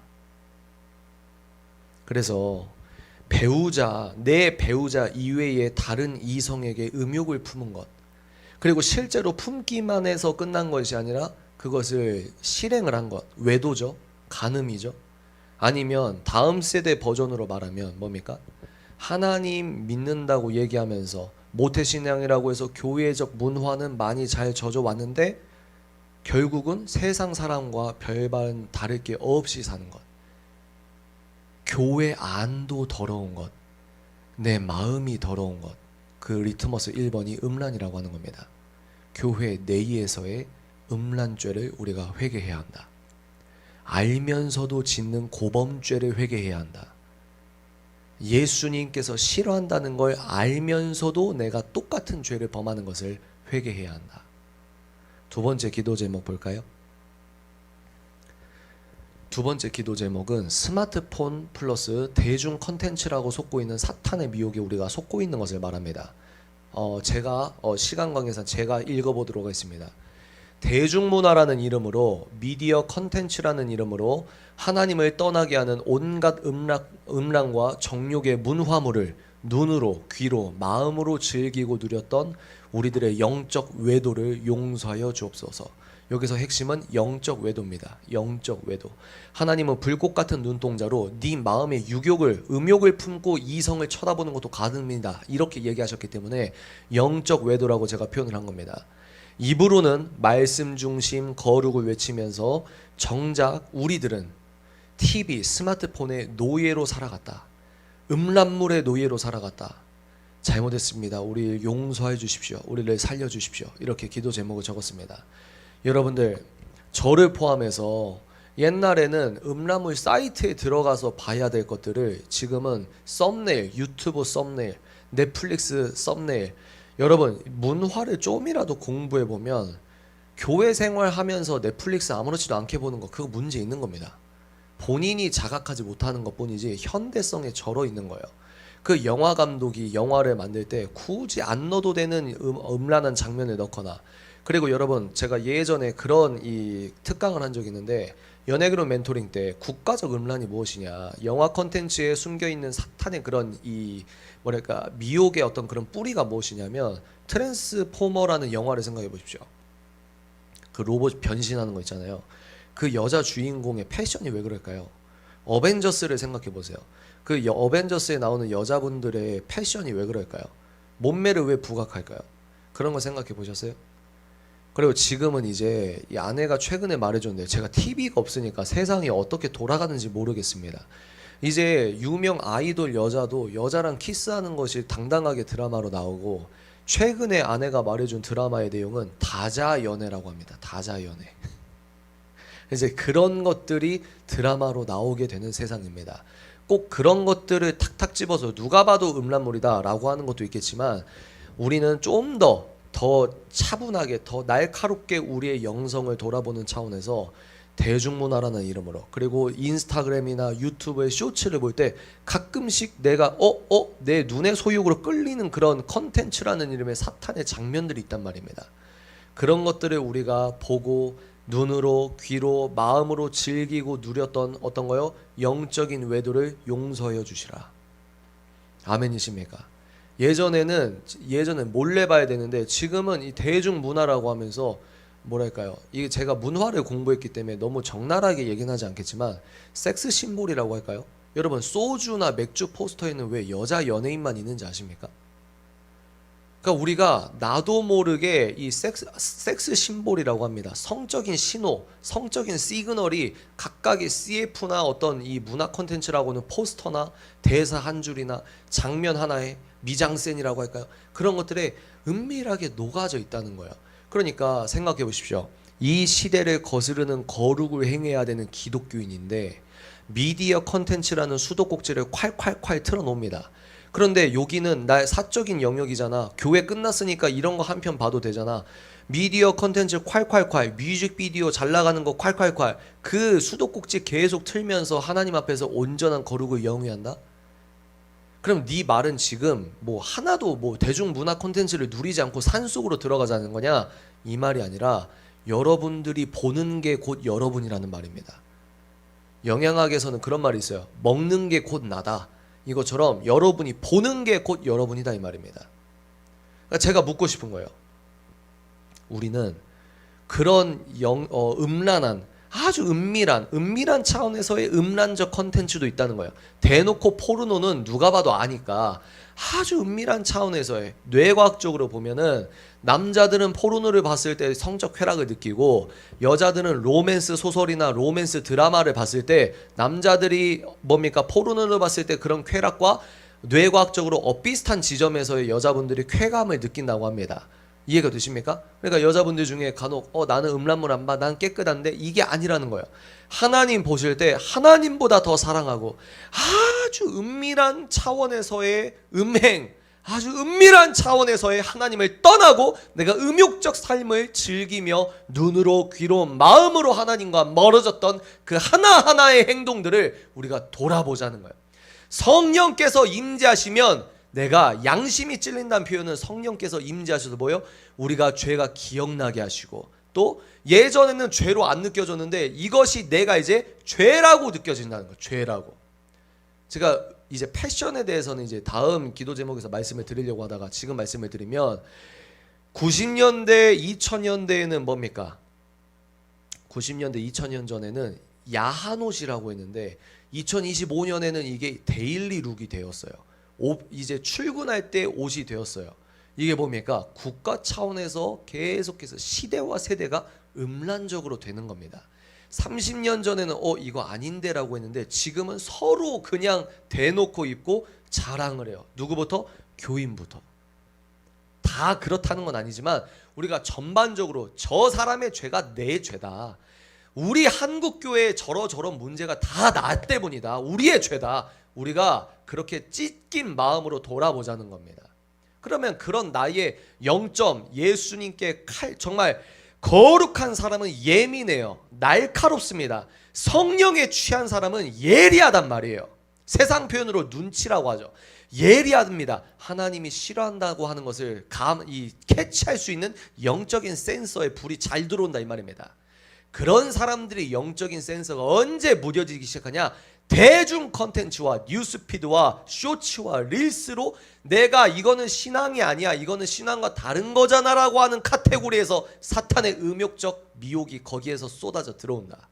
그래서 내 배우자 이외의 다른 이성에게 음욕을 품은 것, 그리고 실제로 품기만 해서 끝난 것이 아니라 그것을 실행을 한 것, 외도죠. 간음이죠. 아니면 다음 세대 버전으로 말하면 뭡니까? 하나님 믿는다고 얘기하면서 모태신앙이라고 해서 교회적 문화는 많이 잘 젖어왔는데 결국은 세상 사람과 별반 다를 게 없이 사는 것. 교회 안도 더러운 것, 내 마음이 더러운 것. 그 리트머스 1번이 음란이라고 하는 겁니다. 교회 내에서의 음란죄를 우리가 회개해야 한다. 알면서도 짓는 고범죄를 회개해야 한다. 예수님께서 싫어한다는 걸 알면서도 내가 똑같은 죄를 범하는 것을 회개해야 한다. 두 번째 기도 제목 볼까요? 두 번째 기도 제목은 스마트폰 플러스 대중 컨텐츠라고 속고 있는 사탄의 미혹에 우리가 속고 있는 것을 말합니다. 제가 시간 관계상 제가 읽어보도록 하겠습니다. 대중문화라는 이름으로, 미디어 컨텐츠라는 이름으로 하나님을 떠나게 하는 온갖 음란과 정욕의 문화물을 눈으로, 귀로, 마음으로 즐기고 누렸던 우리들의 영적 외도를 용서하여 주옵소서. 여기서 핵심은 영적 외도입니다. 영적 외도. 하나님은 불꽃 같은 눈동자로 네 마음의 음욕을 품고 이성을 쳐다보는 것도 가능합니다. 이렇게 얘기하셨기 때문에 영적 외도라고 제가 표현을 한 겁니다. 입으로는 말씀 중심 거룩을 외치면서 정작 우리들은 TV, 스마트폰의 노예로 살아갔다. 음란물의 노예로 살아갔다. 잘못했습니다. 우리를 용서해 주십시오. 우리를 살려 주십시오. 이렇게 기도 제목을 적었습니다. 여러분들, 저를 포함해서 옛날에는 음란물 사이트에 들어가서 봐야 될 것들을 지금은 썸네일, 유튜브 썸네일, 넷플릭스 썸네일, 여러분 문화를 좀이라도 공부해보면 교회 생활하면서 넷플릭스 아무렇지도 않게 보는 거, 그거 문제 있는 겁니다. 본인이 자각하지 못하는 것 뿐이지 현대성에 절어 있는 거예요. 그 영화 감독이 영화를 만들 때 굳이 안 넣어도 되는 음란한 장면을 넣거나, 그리고 여러분 제가 예전에 그런 이 특강을 한 적이 있는데, 연예그룹 멘토링 때 국가적 음란이 무엇이냐, 영화 컨텐츠에 숨겨있는 사탄의 그런 이 뭐랄까 미혹의 어떤 그런 뿌리가 무엇이냐면, 트랜스포머라는 영화를 생각해 보십시오. 그 로봇 변신하는 거 있잖아요. 그 여자 주인공의 패션이 왜 그럴까요? 어벤져스를 생각해 보세요. 그 어벤져스에 나오는 여자분들의 패션이 왜 그럴까요? 몸매를 왜 부각할까요? 그런 거 생각해 보셨어요? 그리고 지금은 이제 이 아내가 최근에 말해줬는데, 제가 TV가 없으니까 세상이 어떻게 돌아가는지 모르겠습니다. 이제 유명 아이돌 여자도 여자랑 키스하는 것이 당당하게 드라마로 나오고, 최근에 아내가 말해준 드라마의 내용은 다자연애라고 합니다. 다자연애. 이제 그런 것들이 드라마로 나오게 되는 세상입니다. 꼭 그런 것들을 탁탁 집어서 누가 봐도 음란물이다 라고 하는 것도 있겠지만, 우리는 좀 더 차분하게, 더 날카롭게 우리의 영성을 돌아보는 차원에서 대중문화라는 이름으로, 그리고 인스타그램이나 유튜브의 쇼츠를 볼 때 가끔씩 내가 내 눈의 소욕으로 끌리는 그런 컨텐츠라는 이름의 사탄의 장면들이 있단 말입니다. 그런 것들을 우리가 보고 눈으로, 귀로, 마음으로 즐기고 누렸던 어떤 거요? 영적인 외도를 용서해 주시라. 아멘이십니까? 예전에는 몰래 봐야 되는데, 지금은 이 대중문화라고 하면서 뭐랄까요, 이게 제가 문화를 공부했기 때문에 너무 적나라하게 얘기는 하지 않겠지만, 섹스 심볼이라고 할까요? 여러분, 소주나 맥주 포스터에는 왜 여자 연예인만 있는지 아십니까? 그러니까 우리가 나도 모르게 이 섹스 심볼이라고 합니다. 성적인 신호, 성적인 시그널이 각각의 CF나 어떤 이 문화 콘텐츠라고는 포스터나 대사 한 줄이나 장면 하나에 미장센이라고 할까요? 그런 것들에 은밀하게 녹아져 있다는 거예요. 그러니까 생각해 보십시오. 이 시대를 거스르는 거룩을 행해야 되는 기독교인인데 미디어 컨텐츠라는 수도꼭지를 콸콸콸 틀어놓습니다. 그런데 여기는 나의 사적인 영역이잖아. 교회 끝났으니까 이런 거 한 편 봐도 되잖아. 미디어 컨텐츠 콸콸콸, 뮤직비디오 잘 나가는 거 콸콸콸, 그 수도꼭지 계속 틀면서 하나님 앞에서 온전한 거룩을 영위한다? 그럼 네 말은 지금 뭐 하나도 뭐 대중문화 콘텐츠를 누리지 않고 산속으로 들어가자는 거냐? 이 말이 아니라 여러분들이 보는 게 곧 여러분이라는 말입니다. 영양학에서는 그런 말이 있어요. 먹는 게 곧 나다. 이것처럼 여러분이 보는 게 곧 여러분이다 이 말입니다. 그러니까 제가 묻고 싶은 거예요. 우리는 그런 음란한 아주 은밀한 차원에서의 음란적 컨텐츠도 있다는 거예요. 대놓고 포르노는 누가 봐도 아니까 아주 은밀한 차원에서의 뇌과학적으로 보면은 남자들은 포르노를 봤을 때 성적 쾌락을 느끼고 여자들은 로맨스 소설이나 로맨스 드라마를 봤을 때 남자들이 뭡니까? 포르노를 봤을 때 그런 쾌락과 뇌과학적으로 비슷한 지점에서의 여자분들이 쾌감을 느낀다고 합니다. 이해가 되십니까? 그러니까 여자분들 중에 간혹 나는 음란물 안 봐. 난 깨끗한데 이게 아니라는 거예요. 하나님 보실 때 하나님보다 더 사랑하고 아주 은밀한 차원에서의 음행, 아주 은밀한 차원에서의 하나님을 떠나고 내가 음욕적 삶을 즐기며 눈으로 귀로 마음으로 하나님과 멀어졌던 그 하나하나의 행동들을 우리가 돌아보자는 거예요. 성령께서 임재하시면 내가 양심이 찔린다는 표현은 성령께서 임재하셔서 뭐예요? 우리가 죄가 기억나게 하시고 또 예전에는 죄로 안 느껴졌는데 이것이 내가 이제 죄라고 느껴진다는 거예요. 죄라고. 제가 이제 패션에 대해서는 이제 다음 기도 제목에서 말씀을 드리려고 하다가 지금 말씀을 드리면 90년대 2000년대에는 뭡니까? 90년대 2000년 전에는 야한 옷이라고 했는데 2025년에는 이게 데일리 룩이 되었어요. 이제 출근할 때 옷이 되었어요. 이게 뭡니까? 국가 차원에서 계속해서 시대와 세대가 음란적으로 되는 겁니다. 30년 전에는 이거 아닌데 라고 했는데 지금은 서로 그냥 대놓고 입고 자랑을 해요. 누구부터? 교인부터. 다 그렇다는 건 아니지만 우리가 전반적으로 저 사람의 죄가 내 죄다. 우리 한국교회에 저런 문제가 다 나 때문이다. 우리의 죄다. 우리가 그렇게 찢긴 마음으로 돌아보자는 겁니다. 그러면 그런 나의 0점 예수님께 정말 거룩한 사람은 예민해요. 날카롭습니다. 성령에 취한 사람은 예리하단 말이에요. 세상 표현으로 눈치라고 하죠. 예리합니다. 하나님이 싫어한다고 하는 것을 캐치할 수 있는 영적인 센서에 불이 잘 들어온다 이 말입니다. 그런 사람들이 영적인 센서가 언제 무뎌지기 시작하냐? 대중 컨텐츠와 뉴스피드와 쇼츠와 릴스로 내가 이거는 신앙이 아니야, 이거는 신앙과 다른 거잖아 라고 하는 카테고리에서 사탄의 음욕적 미혹이 거기에서 쏟아져 들어온다.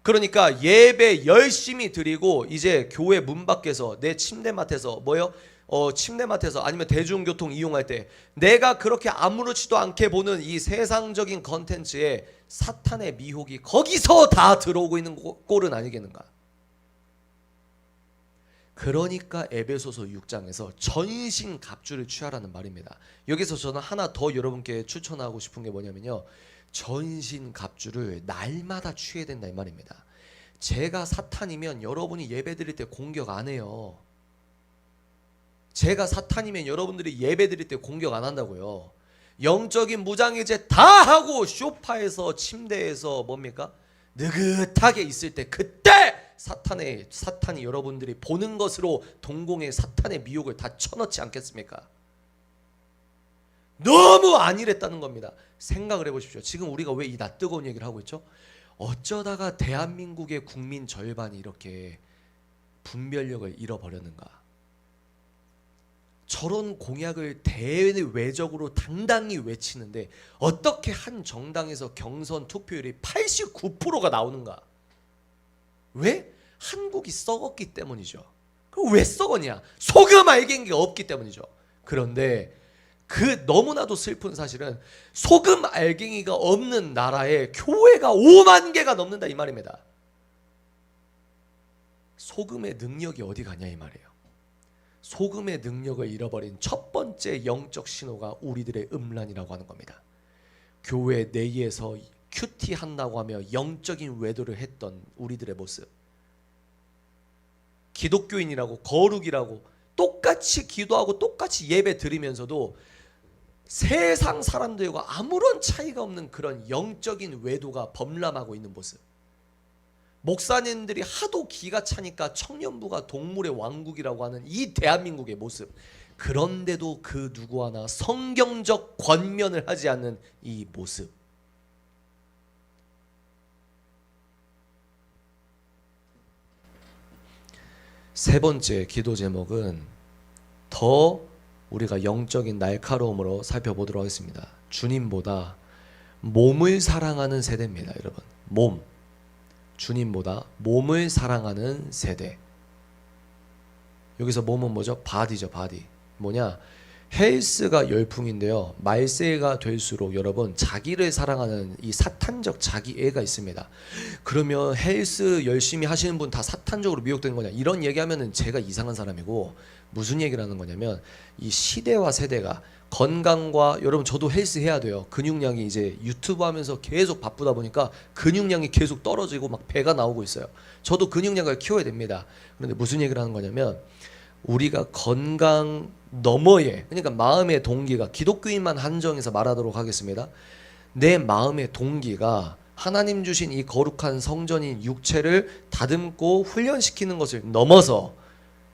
그러니까 예배 열심히 드리고 이제 교회 문 밖에서 내 침대맡에서 침대맡에서 아니면 대중교통 이용할 때 내가 그렇게 아무렇지도 않게 보는 이 세상적인 컨텐츠에 사탄의 미혹이 거기서 다 들어오고 있는 꼴은 아니겠는가? 그러니까 에베소서 6장에서 전신갑주를 취하라는 말입니다. 여기서 저는 하나 더 여러분께 추천하고 싶은 게 뭐냐면요, 전신갑주를 날마다 취해야 된다 이 말입니다. 제가 사탄이면 여러분이 예배드릴 때 공격 안 해요. 제가 사탄이면 여러분들이 예배드릴 때 공격 안 한다고요. 영적인 무장해제 다 하고 소파에서 침대에서 뭡니까? 느긋하게 있을 때 그때 사탄이 여러분들이 보는 것으로 동공의 사탄의 미혹을 다 쳐넣지 않겠습니까? 너무 안일했다는 겁니다. 생각을 해보십시오. 지금 우리가 왜 이 낯뜨거운 얘기를 하고 있죠? 어쩌다가 대한민국의 국민 절반이 이렇게 분별력을 잃어버렸는가? 저런 공약을 대외적으로 당당히 외치는데 어떻게 한 정당에서 경선 투표율이 89%가 나오는가? 왜? 한국이 썩었기 때문이죠. 그럼 왜 썩었냐? 소금 알갱이가 없기 때문이죠. 그런데 그 너무나도 슬픈 사실은 소금 알갱이가 없는 나라에 교회가 5만 개가 넘는다 이 말입니다. 소금의 능력이 어디 가냐 이 말이에요. 소금의 능력을 잃어버린 첫 번째 영적 신호가 우리들의 음란이라고 하는 겁니다. 교회 내에서 큐티한다고 하며 영적인 외도를 했던 우리들의 모습. 기독교인이라고 거룩이라고 똑같이 기도하고 똑같이 예배 드리면서도 세상 사람들과 아무런 차이가 없는 그런 영적인 외도가 범람하고 있는 모습. 목사님들이 하도 기가 차니까 청년부가 동물의 왕국이라고 하는 이 대한민국의 모습. 그런데도 그 누구 하나 성경적 권면을 하지 않는 이 모습. 세 번째 기도 제목은 더 우리가 영적인 날카로움으로 살펴보도록 하겠습니다. 주님보다 몸을 사랑하는 세대입니다, 여러분. 몸. 주님보다 몸을 사랑하는 세대. 여기서 몸은 뭐죠? 바디죠, 바디. 뭐냐? 헬스가 열풍인데요. 말세가 될수록 여러분 자기를 사랑하는 이 사탄적 자기애가 있습니다. 그러면 헬스 열심히 하시는 분 다 사탄적으로 미혹되는 거냐? 이런 얘기하면은 제가 이상한 사람이고, 무슨 얘기를 하는 거냐면 이 시대와 세대가 건강과, 여러분 저도 헬스 해야 돼요. 근육량이 이제 유튜브 하면서 계속 바쁘다 보니까 근육량이 계속 떨어지고 막 배가 나오고 있어요. 저도 근육량을 키워야 됩니다. 그런데 무슨 얘기를 하는 거냐면 우리가 건강 너머에, 그러니까 마음의 동기가, 기독교인만 한정해서 말하도록 하겠습니다. 내 마음의 동기가 하나님 주신 이 거룩한 성전인 육체를 다듬고 훈련시키는 것을 넘어서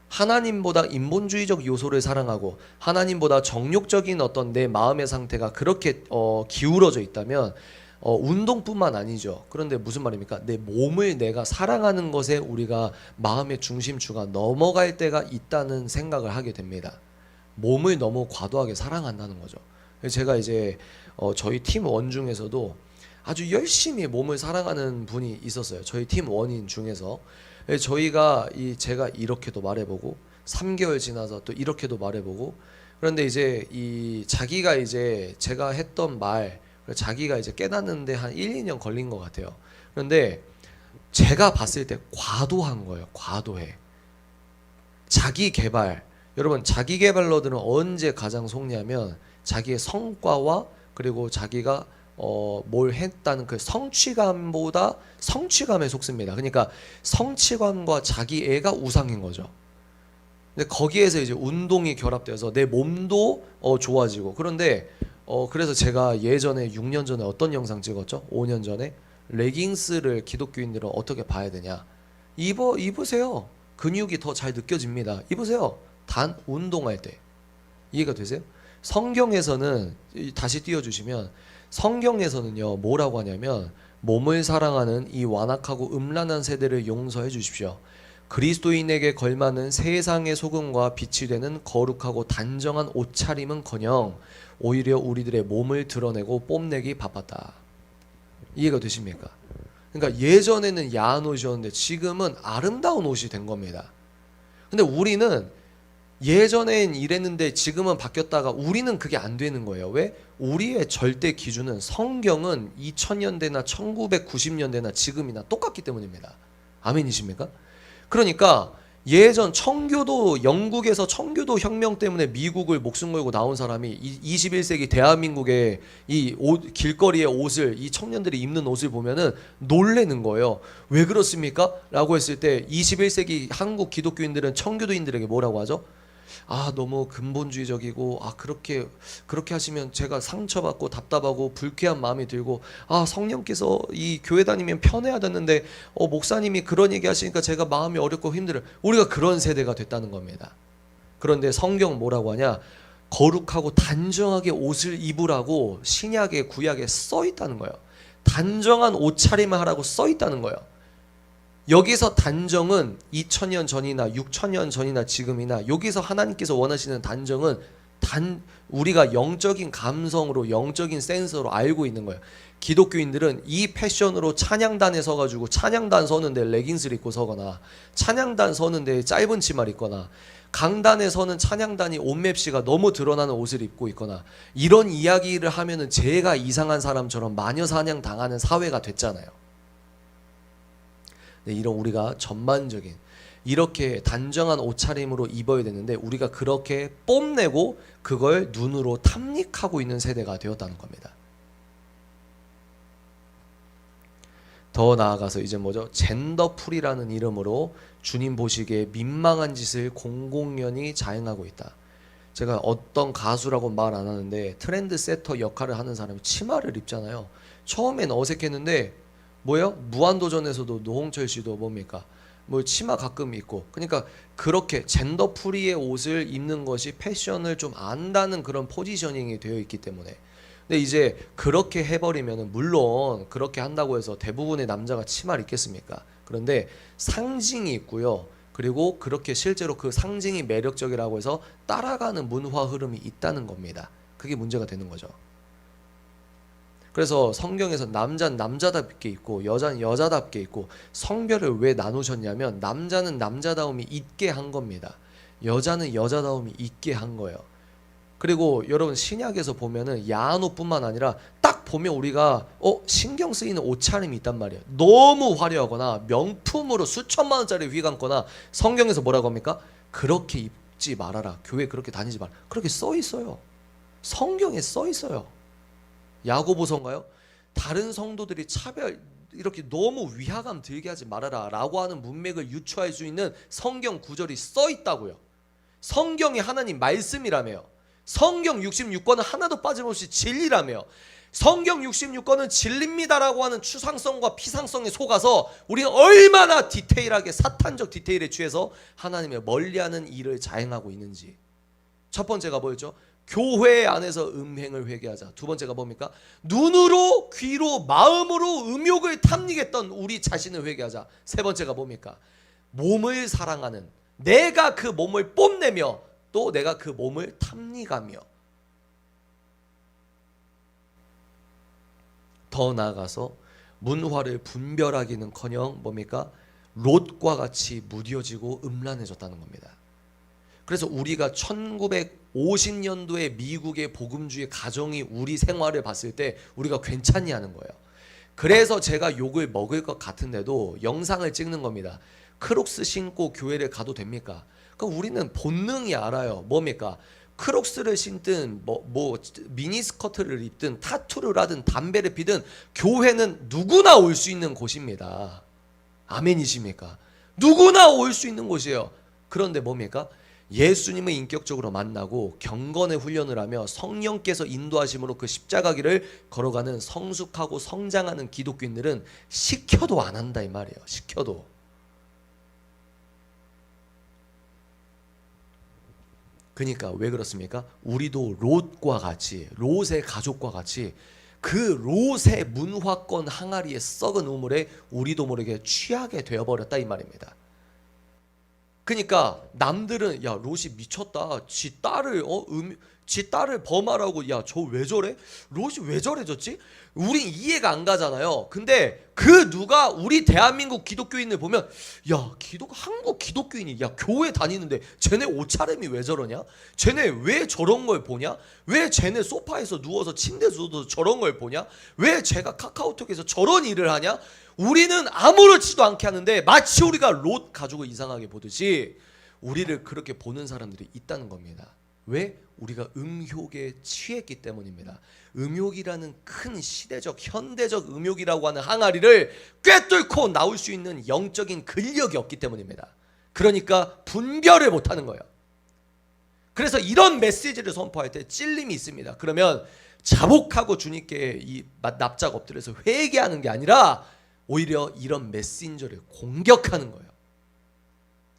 하나님보다 인본주의적 요소를 사랑하고 하나님보다 정욕적인 어떤 내 마음의 상태가 그렇게 기울어져 있다면 운동뿐만 아니죠. 그런데 무슨 말입니까? 내 몸을 내가 사랑하는 것에 우리가 마음의 중심추가 넘어갈 때가 있다는 생각을 하게 됩니다. 몸을 너무 과도하게 사랑한다는 거죠. 제가 이제 저희 팀 원 중에서도 아주 열심히 몸을 사랑하는 분이 있었어요. 저희 팀 원인 중에서. 저희가 제가 이렇게도 말해보고 3개월 지나서 또 이렇게도 말해보고, 그런데 이제 자기가 이제 제가 했던 말, 자기가 이제 깨닫는데 한 1, 2년 걸린 것 같아요. 그런데 제가 봤을 때 과도한 거예요. 과도해. 자기 개발. 여러분 자기 개발러들은 언제 가장 속냐면 자기의 성과와 그리고 자기가 뭘 했다는 그 성취감보다 성취감에 속습니다. 그러니까 성취감과 자기애가 우상인 거죠. 근데 거기에서 이제 운동이 결합돼서 내 몸도 좋아지고. 그런데 그래서 제가 예전에 6년 전에 어떤 영상 찍었죠? 5년 전에 레깅스를 기독교인들은 어떻게 봐야 되냐? 입으세요. 근육이 더 잘 느껴집니다. 입으세요. 단 운동할 때. 이해가 되세요? 성경에서는 다시 띄워주시면, 성경에서는요 뭐라고 하냐면 몸을 사랑하는 이 완악하고 음란한 세대를 용서해 주십시오. 그리스도인에게 걸맞는 세상의 소금과 빛이 되는 거룩하고 단정한 옷차림은커녕 오히려 우리들의 몸을 드러내고 뽐내기 바빴다. 이해가 되십니까? 그러니까 예전에는 야한 옷이었는데 지금은 아름다운 옷이 된 겁니다. 근데 우리는 예전엔 이랬는데 지금은 바뀌었다가 우리는 그게 안 되는 거예요. 왜? 우리의 절대 기준은 성경은 2000년대나 1990년대나 지금이나 똑같기 때문입니다. 아멘이십니까? 그러니까 예전 청교도, 영국에서 청교도 혁명 때문에 미국을 목숨 걸고 나온 사람이 21세기 대한민국의 이 길거리의 옷을, 이 청년들이 입는 옷을 보면은 놀래는 거예요. 왜 그렇습니까? 라고 했을 때 21세기 한국 기독교인들은 청교도인들에게 뭐라고 하죠? 너무 근본주의적이고, 그렇게 하시면 제가 상처받고 답답하고 불쾌한 마음이 들고, 성령께서 이 교회 다니면 편해야 되는데 목사님이 그런 얘기 하시니까 제가 마음이 어렵고 힘들어요. 우리가 그런 세대가 됐다는 겁니다. 그런데 성경 뭐라고 하냐? 거룩하고 단정하게 옷을 입으라고 신약에 구약에 써 있다는 거예요. 단정한 옷차림을 하라고 써 있다는 거예요. 여기서 단정은 2000년 전이나 6000년 전이나 지금이나, 여기서 하나님께서 원하시는 단정은 우리가 영적인 감성으로, 영적인 센서로 알고 있는 거예요. 기독교인들은 이 패션으로 찬양단에 서가지고 찬양단 서는데 레깅스를 입고 서거나, 찬양단 서는데 짧은 치마를 입거나, 강단에 서는 찬양단이 옷맵시가 너무 드러나는 옷을 입고 있거나, 이런 이야기를 하면은 제가 이상한 사람처럼 마녀 사냥 당하는 사회가 됐잖아요. 네, 이런 우리가 전반적인 이렇게 단정한 옷차림으로 입어야 되는데 우리가 그렇게 뽐내고 그걸 눈으로 탐닉하고 있는 세대가 되었다는 겁니다. 더 나아가서 이제 뭐죠? 젠더풀이라는 이름으로 주님 보시기에 민망한 짓을 공공연히 자행하고 있다. 제가 어떤 가수라고 말 안 하는데 트렌드 세터 역할을 하는 사람이 치마를 입잖아요. 처음엔 어색했는데 뭐예요? 무한도전에서도 노홍철 씨도 뭡니까? 뭐 치마 가끔 입고, 그러니까 그렇게 젠더 프리의 옷을 입는 것이 패션을 좀 안다는 그런 포지셔닝이 되어 있기 때문에. 근데 이제 그렇게 해버리면은, 물론 그렇게 한다고 해서 대부분의 남자가 치마를 입겠습니까? 그런데 상징이 있고요. 그리고 그렇게 실제로 그 상징이 매력적이라고 해서 따라가는 문화 흐름이 있다는 겁니다. 그게 문제가 되는 거죠. 그래서 성경에서 남자는 남자답게 있고 여자는 여자답게 있고, 성별을 왜 나누셨냐면 남자는 남자다움이 있게 한 겁니다. 여자는 여자다움이 있게 한 거예요. 그리고 여러분 신약에서 보면은 야한 옷뿐만 아니라 딱 보면 우리가 신경 쓰이는 옷차림이 있단 말이에요. 너무 화려하거나 명품으로 수천만 원짜리 휘감거나, 성경에서 뭐라고 합니까? 그렇게 입지 말아라. 교회 그렇게 다니지 마라. 그렇게 써 있어요. 성경에 써 있어요. 야고보서인가요? 다른 성도들이 차별, 이렇게 너무 위화감 들게 하지 말아라 라고 하는 문맥을 유추할 수 있는 성경 구절이 써 있다고요. 성경이 하나님 말씀이라며요. 성경 66권은 하나도 빠짐없이 진리라며. 성경 66권은 진리입니다라고 하는 추상성과 피상성에 속아서 우리가 얼마나 디테일하게 사탄적 디테일에 취해서 하나님을 멀리하는 일을 자행하고 있는지. 첫 번째가 뭐였죠? 교회 안에서 음행을 회개하자. 두 번째가 뭡니까? 눈으로, 귀로, 마음으로 음욕을 탐닉했던 우리 자신을 회개하자. 세 번째가 뭡니까? 몸을 사랑하는, 내가 그 몸을 뽐내며 또 내가 그 몸을 탐닉하며, 더 나아가서 문화를 분별하기는커녕 뭡니까? 롯과 같이 무뎌지고 음란해졌다는 겁니다. 그래서 우리가 1950년도에 미국의 복음주의 가정이 우리 생활을 봤을 때 우리가 괜찮니 하는 거예요. 그래서 제가 욕을 먹을 것 같은데도 영상을 찍는 겁니다. 크록스 신고 교회를 가도 됩니까? 그러니까 우리는 본능이 알아요. 뭡니까? 크록스를 신든 미니스커트를 입든 타투를 하든 담배를 피든 교회는 누구나 올 수 있는 곳입니다. 아멘이십니까? 누구나 올 수 있는 곳이에요. 그런데 뭡니까? 예수님을 인격적으로 만나고 경건의 훈련을 하며 성령께서 인도하심으로 그 십자가 길을 걸어가는 성숙하고 성장하는 기독교인들은 시켜도 안 한다 이 말이에요. 시켜도. 그러니까 왜 그렇습니까? 우리도 롯과 같이, 롯의 가족과 같이 그 롯의 문화권 항아리에 썩은 우물에 우리도 모르게 취하게 되어버렸다 이 말입니다. 그러니까 남들은 야 롯이 미쳤다, 지 딸을 범하라고, 야 저 왜 저래? 롯이 왜 저래졌지? 우린 이해가 안 가잖아요. 근데 그 누가 우리 대한민국 기독교인을 보면, 야 한국 기독교인이 야 교회 다니는데 쟤네 옷차림이 왜 저러냐? 쟤네 왜 저런 걸 보냐? 왜 쟤네 소파에서 누워서 침대에서 누워서 저런 걸 보냐? 왜 쟤가 카카오톡에서 저런 일을 하냐? 우리는 아무렇지도 않게 하는데 마치 우리가 롯 가족을 이상하게 보듯이 우리를 그렇게 보는 사람들이 있다는 겁니다. 왜? 우리가 음욕에 취했기 때문입니다. 음욕이라는 큰 시대적 현대적 음욕이라고 하는 항아리를 꿰뚫고 나올 수 있는 영적인 근력이 없기 때문입니다. 그러니까 분별을 못하는 거예요. 그래서 이런 메시지를 선포할 때 찔림이 있습니다. 그러면 자복하고 주님께 이 납작 엎드려서 회개하는 게 아니라 오히려 이런 메신저를 공격하는 거예요.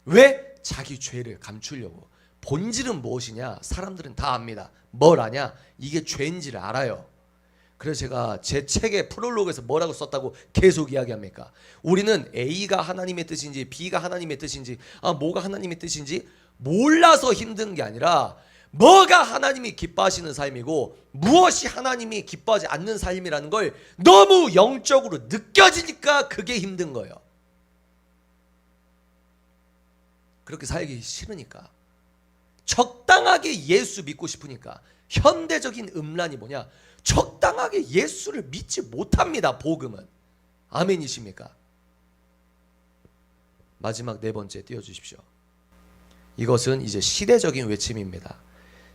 왜? 자기 죄를 감추려고. 본질은 무엇이냐? 사람들은 다 압니다. 뭘 아냐? 이게 죄인지를 알아요. 그래서 제가 제 책의 프롤로그에서 뭐라고 썼다고 계속 이야기합니까? 우리는 A가 하나님의 뜻인지 B가 하나님의 뜻인지 뭐가 하나님의 뜻인지 몰라서 힘든 게 아니라 뭐가 하나님이 기뻐하시는 삶이고 무엇이 하나님이 기뻐하지 않는 삶이라는 걸 너무 영적으로 느껴지니까 그게 힘든 거예요. 그렇게 살기 싫으니까, 적당하게 예수 믿고 싶으니까. 현대적인 음란이 뭐냐? 적당하게 예수를 믿지 못합니다. 복음은. 아멘이십니까? 마지막 네 번째 띄워주십시오. 이것은 이제 시대적인 외침입니다.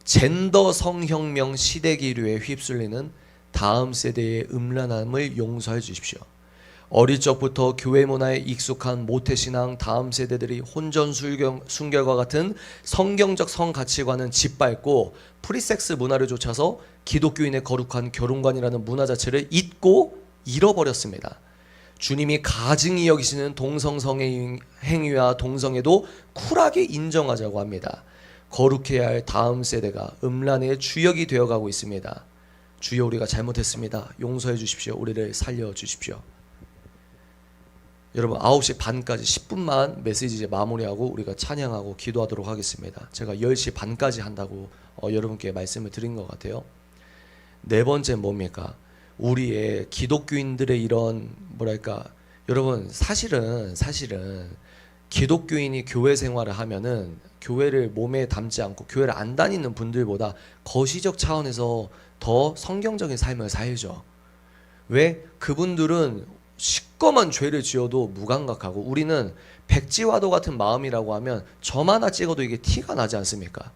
젠더 성혁명 시대 기류에 휩쓸리는 다음 세대의 음란함을 용서해 주십시오. 어릴 적부터 교회 문화에 익숙한 모태신앙 다음 세대들이 혼전 순결과 같은 성경적 성가치관은 짓밟고 프리섹스 문화를 좇아서 기독교인의 거룩한 결혼관이라는 문화 자체를 잊고 잃어버렸습니다. 주님이 가증히 여기시는 동성성의 행위와 동성애도 쿨하게 인정하자고 합니다. 거룩해야 할 다음 세대가 음란의 주역이 되어가고 있습니다. 주여, 우리가 잘못했습니다. 용서해 주십시오. 우리를 살려 주십시오. 여러분, 9시 반까지 10분만 메시지 이제 마무리하고 우리가 찬양하고 기도하도록 하겠습니다. 제가 10시 반까지 한다고 여러분께 말씀을 드린 것 같아요. 네 번째 뭡니까? 우리의 기독교인들의 이런 여러분, 사실은 기독교인이 교회 생활을 하면은 교회를 몸에 담지 않고 교회를 안 다니는 분들보다 거시적 차원에서 더 성경적인 삶을 살죠. 왜? 그분들은 시꺼먼 죄를 지어도 무감각하고, 우리는 백지화도 같은 마음이라고 하면 점 하나 찍어도 이게 티가 나지 않습니까?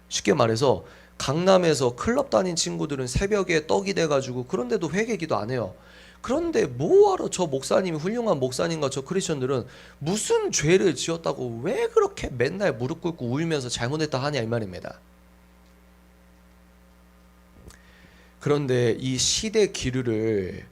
쉽게 말해서 강남에서 클럽 다닌 친구들은 새벽에 떡이 돼가지고 그런데도 회개 기도 안 해요. 그런데 뭐하러 저 목사님이, 훌륭한 목사님과 저 크리스천들은 무슨 죄를 지었다고 왜 그렇게 맨날 무릎 꿇고 울면서 잘못했다 하냐, 이 말입니다. 그런데 이 시대 기류를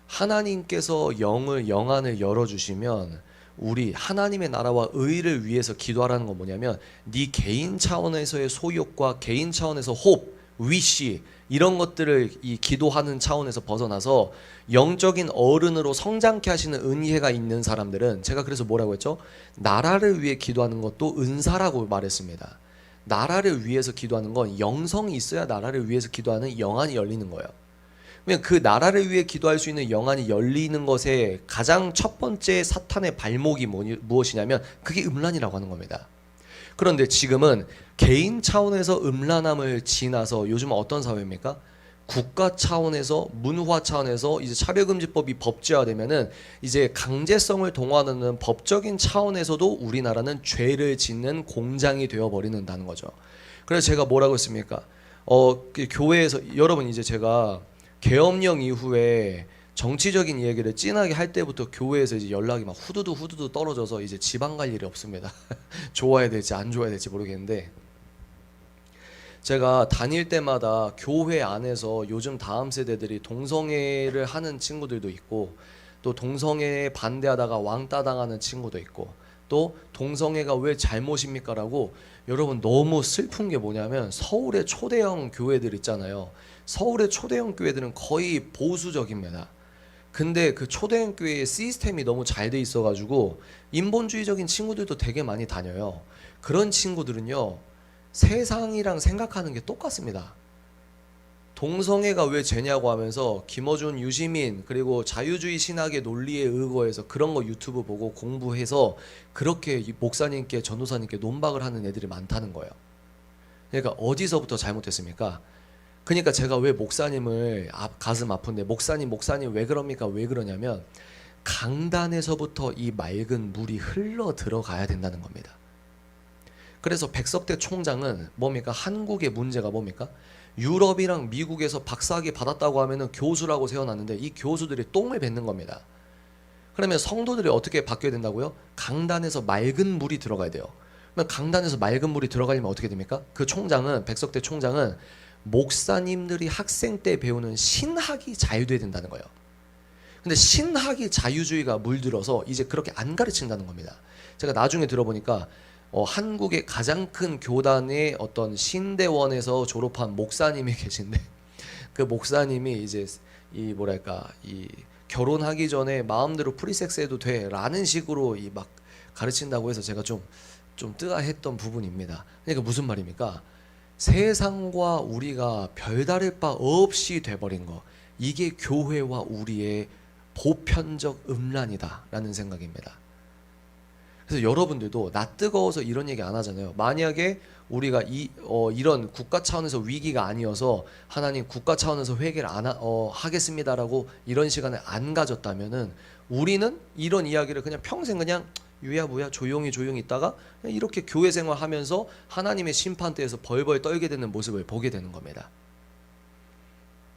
하나님께서 영안을 열어주시면 우리 하나님의 나라와 의를 위해서 기도하라는 건 뭐냐면, 네 개인 차원에서의 소욕과 개인 차원에서 호흡, 위시, 이런 것들을 이 기도하는 차원에서 벗어나서 영적인 어른으로 성장케 하시는 은혜가 있는 사람들은, 제가 그래서 뭐라고 했죠? 나라를 위해 기도하는 것도 은사라고 말했습니다. 나라를 위해서 기도하는 건 영성이 있어야 나라를 위해서 기도하는 영안이 열리는 거예요. 왜냐면 그 나라를 위해 기도할 수 있는 영안이 열리는 것의 가장 첫 번째 사탄의 발목이 무엇이냐면 그게 음란이라고 하는 겁니다. 그런데 지금은 개인 차원에서 음란함을 지나서 요즘은 어떤 사회입니까? 국가 차원에서, 문화 차원에서 이제 차별금지법이 법제화되면은 이제 강제성을 동원하는 법적인 차원에서도 우리나라는 죄를 짓는 공장이 되어버리는다는 거죠. 그래서 제가 뭐라고 했습니까? 교회에서, 여러분, 이제 제가 계엄령 이후에 정치적인 얘기를 진하게 할 때부터 교회에서 이제 연락이 막 후두두 떨어져서 이제 지방 갈 일이 없습니다. 좋아야 될지 안 좋아야 될지 모르겠는데, 제가 다닐 때마다 교회 안에서 요즘 다음 세대들이 동성애를 하는 친구들도 있고, 또 동성애에 반대하다가 왕따 당하는 친구도 있고, 또 동성애가 왜 잘못입니까? 라고, 여러분, 너무 슬픈 게 뭐냐면 서울의 초대형 교회들 있잖아요. 서울의 초대형 교회들은 거의 보수적입니다. 근데 그 초대형 교회의 시스템이 너무 잘 돼 있어가지고 인본주의적인 친구들도 되게 많이 다녀요. 그런 친구들은요, 세상이랑 생각하는 게 똑같습니다. 동성애가 왜 죄냐고 하면서 김어준, 유시민, 그리고 자유주의 신학의 논리에 의거해서 그런 거 유튜브 보고 공부해서 그렇게 목사님께, 전도사님께 논박을 하는 애들이 많다는 거예요. 그러니까 어디서부터 잘못했습니까? 그러니까 제가 왜 목사님을 가슴 아픈데, 목사님 왜 그럽니까? 왜 그러냐면 강단에서부터 이 맑은 물이 흘러 들어가야 된다는 겁니다. 그래서 백석대 총장은 뭡니까? 한국의 문제가 뭡니까? 유럽이랑 미국에서 박사학위 받았다고 하면은 교수라고 세워놨는데 이 교수들이 똥을 뱉는 겁니다. 그러면 성도들이 어떻게 바뀌어야 된다고요? 강단에서 맑은 물이 들어가야 돼요. 그러면 강단에서 맑은 물이 들어가려면 어떻게 됩니까? 그 총장은, 백석대 총장은 목사님들이 학생 때 배우는 신학이 자유돼야 된다는 거예요. 근데 신학이 자유주의가 물들어서 이제 그렇게 안 가르친다는 겁니다. 제가 나중에 들어보니까 한국의 가장 큰 교단의 어떤 신대원에서 졸업한 목사님이 계신데, 그 목사님이 이제 이 결혼하기 전에 마음대로 프리섹스해도 돼라는 식으로 막 가르친다고 해서 제가 좀 뜨아했던 부분입니다. 그러니까 무슨 말입니까? 세상과 우리가 별다를 바 없이 돼버린 거, 이게 교회와 우리의 보편적 음란이다라는 생각입니다. 그래서 여러분들도 나 뜨거워서 이런 얘기 안 하잖아요. 만약에 우리가 이런 국가 차원에서 위기가 아니어서 하나님 국가 차원에서 회개를 하겠습니다라고 이런 시간을 안 가졌다면은 우리는 이런 이야기를 그냥 평생 그냥 유야무야 조용히 있다가 그냥 이렇게 교회 생활하면서 하나님의 심판대에서 벌벌 떨게 되는 모습을 보게 되는 겁니다.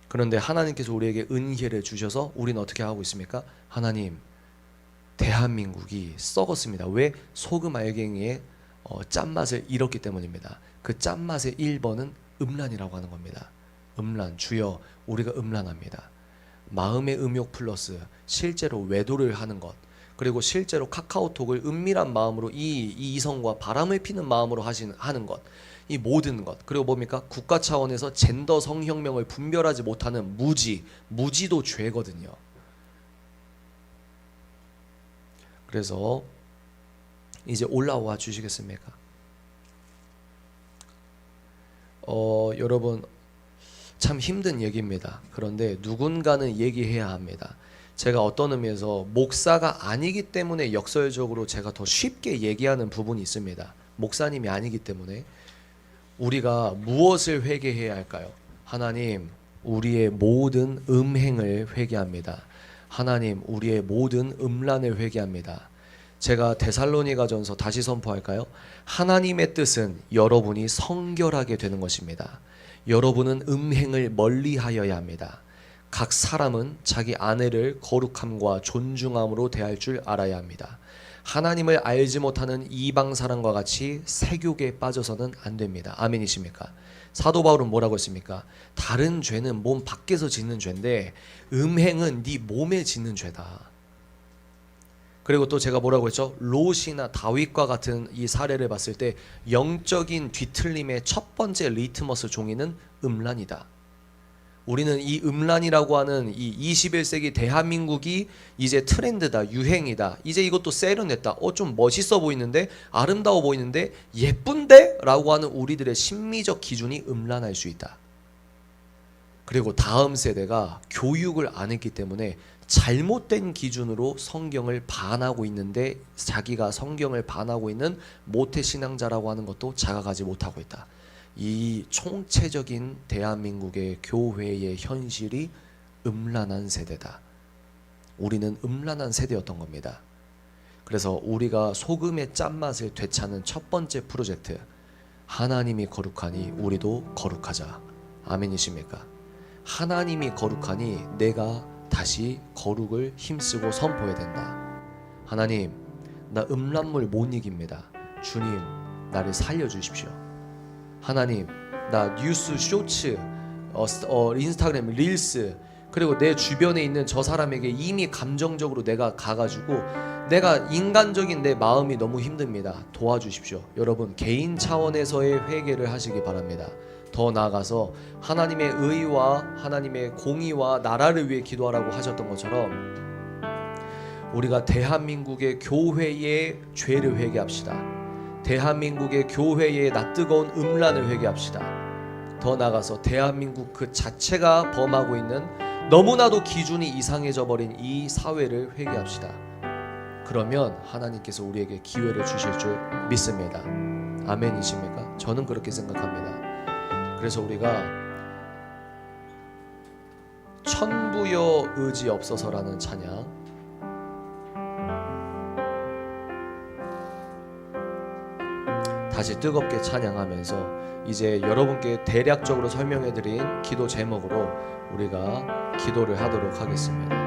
그런데 하나님께서 우리에게 은혜를 주셔서 우리는 어떻게 하고 있습니까? 하나님, 대한민국이 썩었습니다. 왜? 소금 알갱이의 짠맛을 잃었기 때문입니다. 그 짠맛의 1번은 음란이라고 하는 겁니다. 음란, 주여 우리가 음란합니다. 마음의 음욕 플러스 실제로 외도를 하는 것, 그리고 실제로 카카오톡을 은밀한 마음으로 이 이성과 바람을 피는 마음으로 하는 것, 이 모든 것, 그리고 뭡니까? 국가 차원에서 젠더 성혁명을 분별하지 못하는 무지도 죄거든요. 그래서 이제 올라와 주시겠습니까? 여러분, 참 힘든 얘기입니다. 그런데 누군가는 얘기해야 합니다. 제가 어떤 의미에서 목사가 아니기 때문에 역설적으로 제가 더 쉽게 얘기하는 부분이 있습니다. 목사님이 아니기 때문에. 우리가 무엇을 회개해야 할까요? 하나님, 우리의 모든 음행을 회개합니다. 하나님, 우리의 모든 음란을 회개합니다. 제가 데살로니가전서 다시 선포할까요? 하나님의 뜻은 여러분이 성결하게 되는 것입니다. 여러분은 음행을 멀리하여야 합니다. 각 사람은 자기 아내를 거룩함과 존중함으로 대할 줄 알아야 합니다. 하나님을 알지 못하는 이방 사람과 같이 세욕에 빠져서는 안 됩니다. 아멘이십니까? 사도 바울은 뭐라고 했습니까? 다른 죄는 몸 밖에서 짓는 죄인데 음행은 네 몸에 짓는 죄다. 그리고 또 제가 뭐라고 했죠? 롯이나 다윗과 같은 이 사례를 봤을 때 영적인 뒤틀림의 첫 번째 리트머스 종이는 음란이다. 우리는 이 음란이라고 하는 이 21세기 대한민국이 이제 트렌드다, 유행이다. 이제 이것도 세련됐다. 좀 멋있어 보이는데, 아름다워 보이는데, 예쁜데? 라고 하는 우리들의 심리적 기준이 음란할 수 있다. 그리고 다음 세대가 교육을 안 했기 때문에 잘못된 기준으로 성경을 반하고 있는데, 자기가 성경을 반하고 있는 모태신앙자라고 하는 것도 자각하지 못하고 있다. 이 총체적인 대한민국의 교회의 현실이 음란한 세대다. 우리는 음란한 세대였던 겁니다. 그래서 우리가 소금의 짠맛을 되찾는 첫 번째 프로젝트, 하나님이 거룩하니 우리도 거룩하자. 아멘이십니까? 하나님이 거룩하니 내가 다시 거룩을 힘쓰고 선포해야 된다. 하나님, 나 음란물 못 이깁니다. 주님, 나를 살려주십시오. 하나님, 나 뉴스 쇼츠, 인스타그램 릴스, 그리고 내 주변에 있는 저 사람에게 이미 감정적으로 내가 가가지고 내가 인간적인 내 마음이 너무 힘듭니다. 도와주십시오. 여러분, 개인 차원에서의 회개를 하시기 바랍니다. 더 나아가서 하나님의 의와 하나님의 공의와 나라를 위해 기도하라고 하셨던 것처럼 우리가 대한민국의 교회의 죄를 회개합시다. 대한민국의 교회의 낯뜨거운 음란을 회개합시다. 더 나아가서 대한민국 그 자체가 범하고 있는 너무나도 기준이 이상해져 버린 이 사회를 회개합시다. 그러면 하나님께서 우리에게 기회를 주실 줄 믿습니다. 아멘이십니까? 저는 그렇게 생각합니다. 그래서 우리가 천부여 의지 없어서라는 찬양, 다시 뜨겁게 찬양하면서 이제 여러분께 대략적으로 설명해드린 기도 제목으로 우리가 기도를 하도록 하겠습니다.